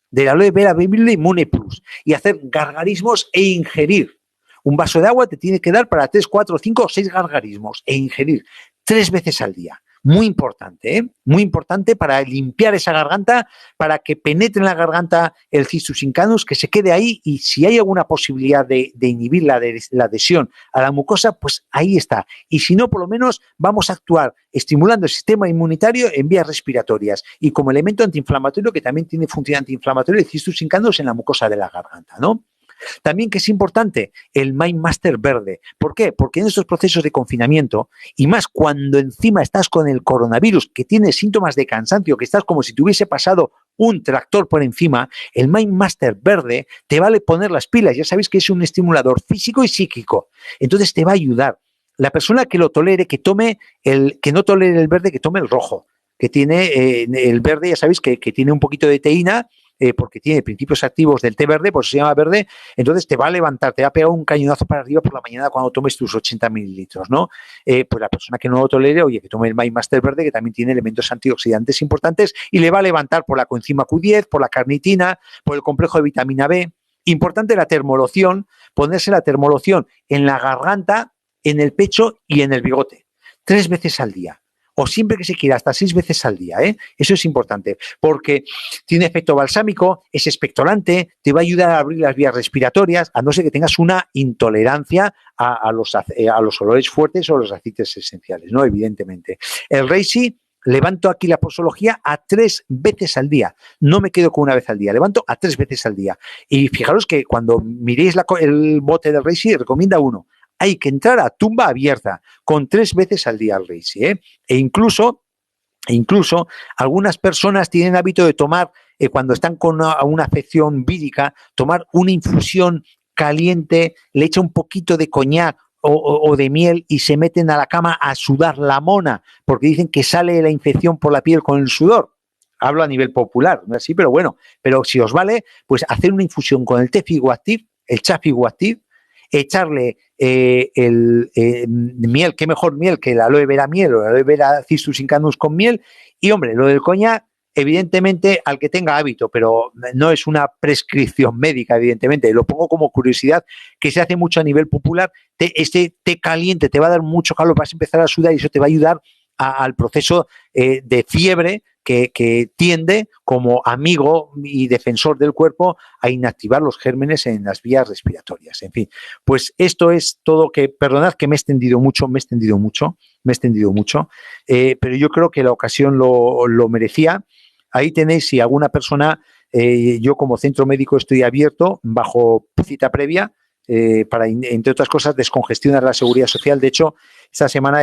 de la aloe vera bebible Immune Plus, y hacer gargarismos e ingerir. Un vaso de agua te tiene que dar para 3, 4, 5 o 6 gargarismos e ingerir 3 veces al día. Muy importante, muy importante para limpiar esa garganta, para que penetre en la garganta el Cistus Incanus, que se quede ahí, y si hay alguna posibilidad de inhibir la adhesión a la mucosa, pues ahí está. Y si no, por lo menos vamos a actuar estimulando el sistema inmunitario en vías respiratorias y como elemento antiinflamatorio, que también tiene función antiinflamatoria, el Cistus Incanus en la mucosa de la garganta, ¿no? También, que es importante, el MindMaster verde. ¿Por qué? Porque en estos procesos de confinamiento, y más cuando encima estás con el coronavirus, que tienes síntomas de cansancio, que estás como si te hubiese pasado un tractor por encima, el MindMaster verde te vale poner las pilas. Ya sabéis que es un estimulador físico y psíquico. Entonces te va a ayudar. La persona que lo tolere, que no tolere el verde, que tome el rojo, que tiene el verde, ya sabéis que tiene un poquito de teína, porque tiene principios activos del té verde, por eso se llama verde, entonces te va a levantar, te va a pegar un cañonazo para arriba por la mañana cuando tomes tus 80 mililitros, ¿no? Pues la persona que no lo tolere, oye, que tome el MyMaster verde, que también tiene elementos antioxidantes importantes y le va a levantar por la coenzima Q10, por la carnitina, por el complejo de vitamina B. Importante la termoloción, ponerse la termoloción en la garganta, en el pecho y en el bigote, 3 veces al día. O siempre que se quiera, hasta 6 veces al día, ¿eh? Eso es importante, porque tiene efecto balsámico, es expectorante, te va a ayudar a abrir las vías respiratorias, a no ser que tengas una intolerancia a los olores fuertes o los aceites esenciales, ¿no? Evidentemente. El Reishi, levanto aquí la posología a 3 veces al día. No me quedo con una vez al día, levanto a 3 veces al día. Y fijaros que cuando miréis el bote del Reishi, recomienda 1. Hay que entrar a tumba abierta con 3 veces al día al Reishi, ¿eh? E incluso algunas personas tienen hábito de tomar, cuando están con una afección vírica, tomar una infusión caliente, le echa un poquito de coñac o de miel y se meten a la cama a sudar la mona, porque dicen que sale la infección por la piel con el sudor. Hablo a nivel popular, no es así, pero bueno, pero si os vale, pues hacer una infusión con el té Figoactiv, el Cha Figoactiv, echarle miel, qué mejor miel que la aloe vera miel o la aloe vera cistus incanus con miel, y hombre, lo del coñac, evidentemente al que tenga hábito, pero no es una prescripción médica, evidentemente, lo pongo como curiosidad, que se hace mucho a nivel popular. Este té caliente te va a dar mucho calor, vas a empezar a sudar y eso te va a ayudar al proceso de fiebre que tiende, como amigo y defensor del cuerpo, a inactivar los gérmenes en las vías respiratorias. En fin, pues esto es todo. Perdonad que me he extendido mucho, pero yo creo que la ocasión lo merecía. Ahí tenéis, si alguna persona, yo como centro médico estoy abierto bajo cita previa, para, entre otras cosas, descongestionar la seguridad social. De hecho, esta semana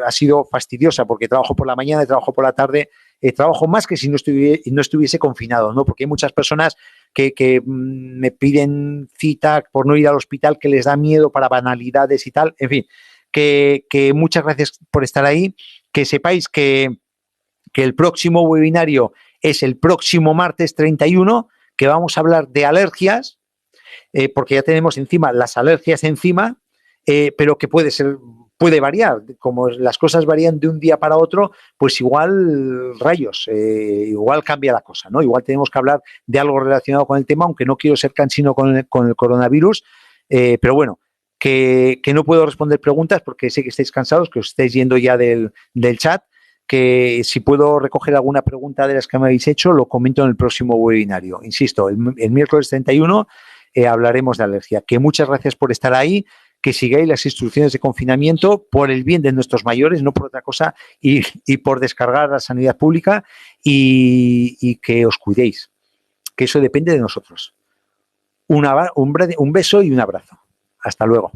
ha sido fastidiosa porque trabajo por la mañana y trabajo por la tarde. Trabajo más que si no estuviese confinado, ¿no? Porque hay muchas personas que me piden cita por no ir al hospital, que les da miedo para banalidades y tal. En fin, que muchas gracias por estar ahí. Que sepáis que el próximo webinario es el próximo martes 31, que vamos a hablar de alergias, porque ya tenemos encima las alergias encima, pero que puede variar. Como las cosas varían de un día para otro, pues igual igual cambia la cosa, ¿no? Igual tenemos que hablar de algo relacionado con el tema, aunque no quiero ser cansino con el coronavirus, pero bueno, que no puedo responder preguntas porque sé que estáis cansados, que os estáis yendo ya del chat, que si puedo recoger alguna pregunta de las que me habéis hecho, lo comento en el próximo webinario. Insisto, el miércoles 31 hablaremos de alergia. Que muchas gracias por estar ahí, que sigáis las instrucciones de confinamiento por el bien de nuestros mayores, no por otra cosa, y por descargar la sanidad pública, y que os cuidéis, que eso depende de nosotros. Un beso y un abrazo. Hasta luego.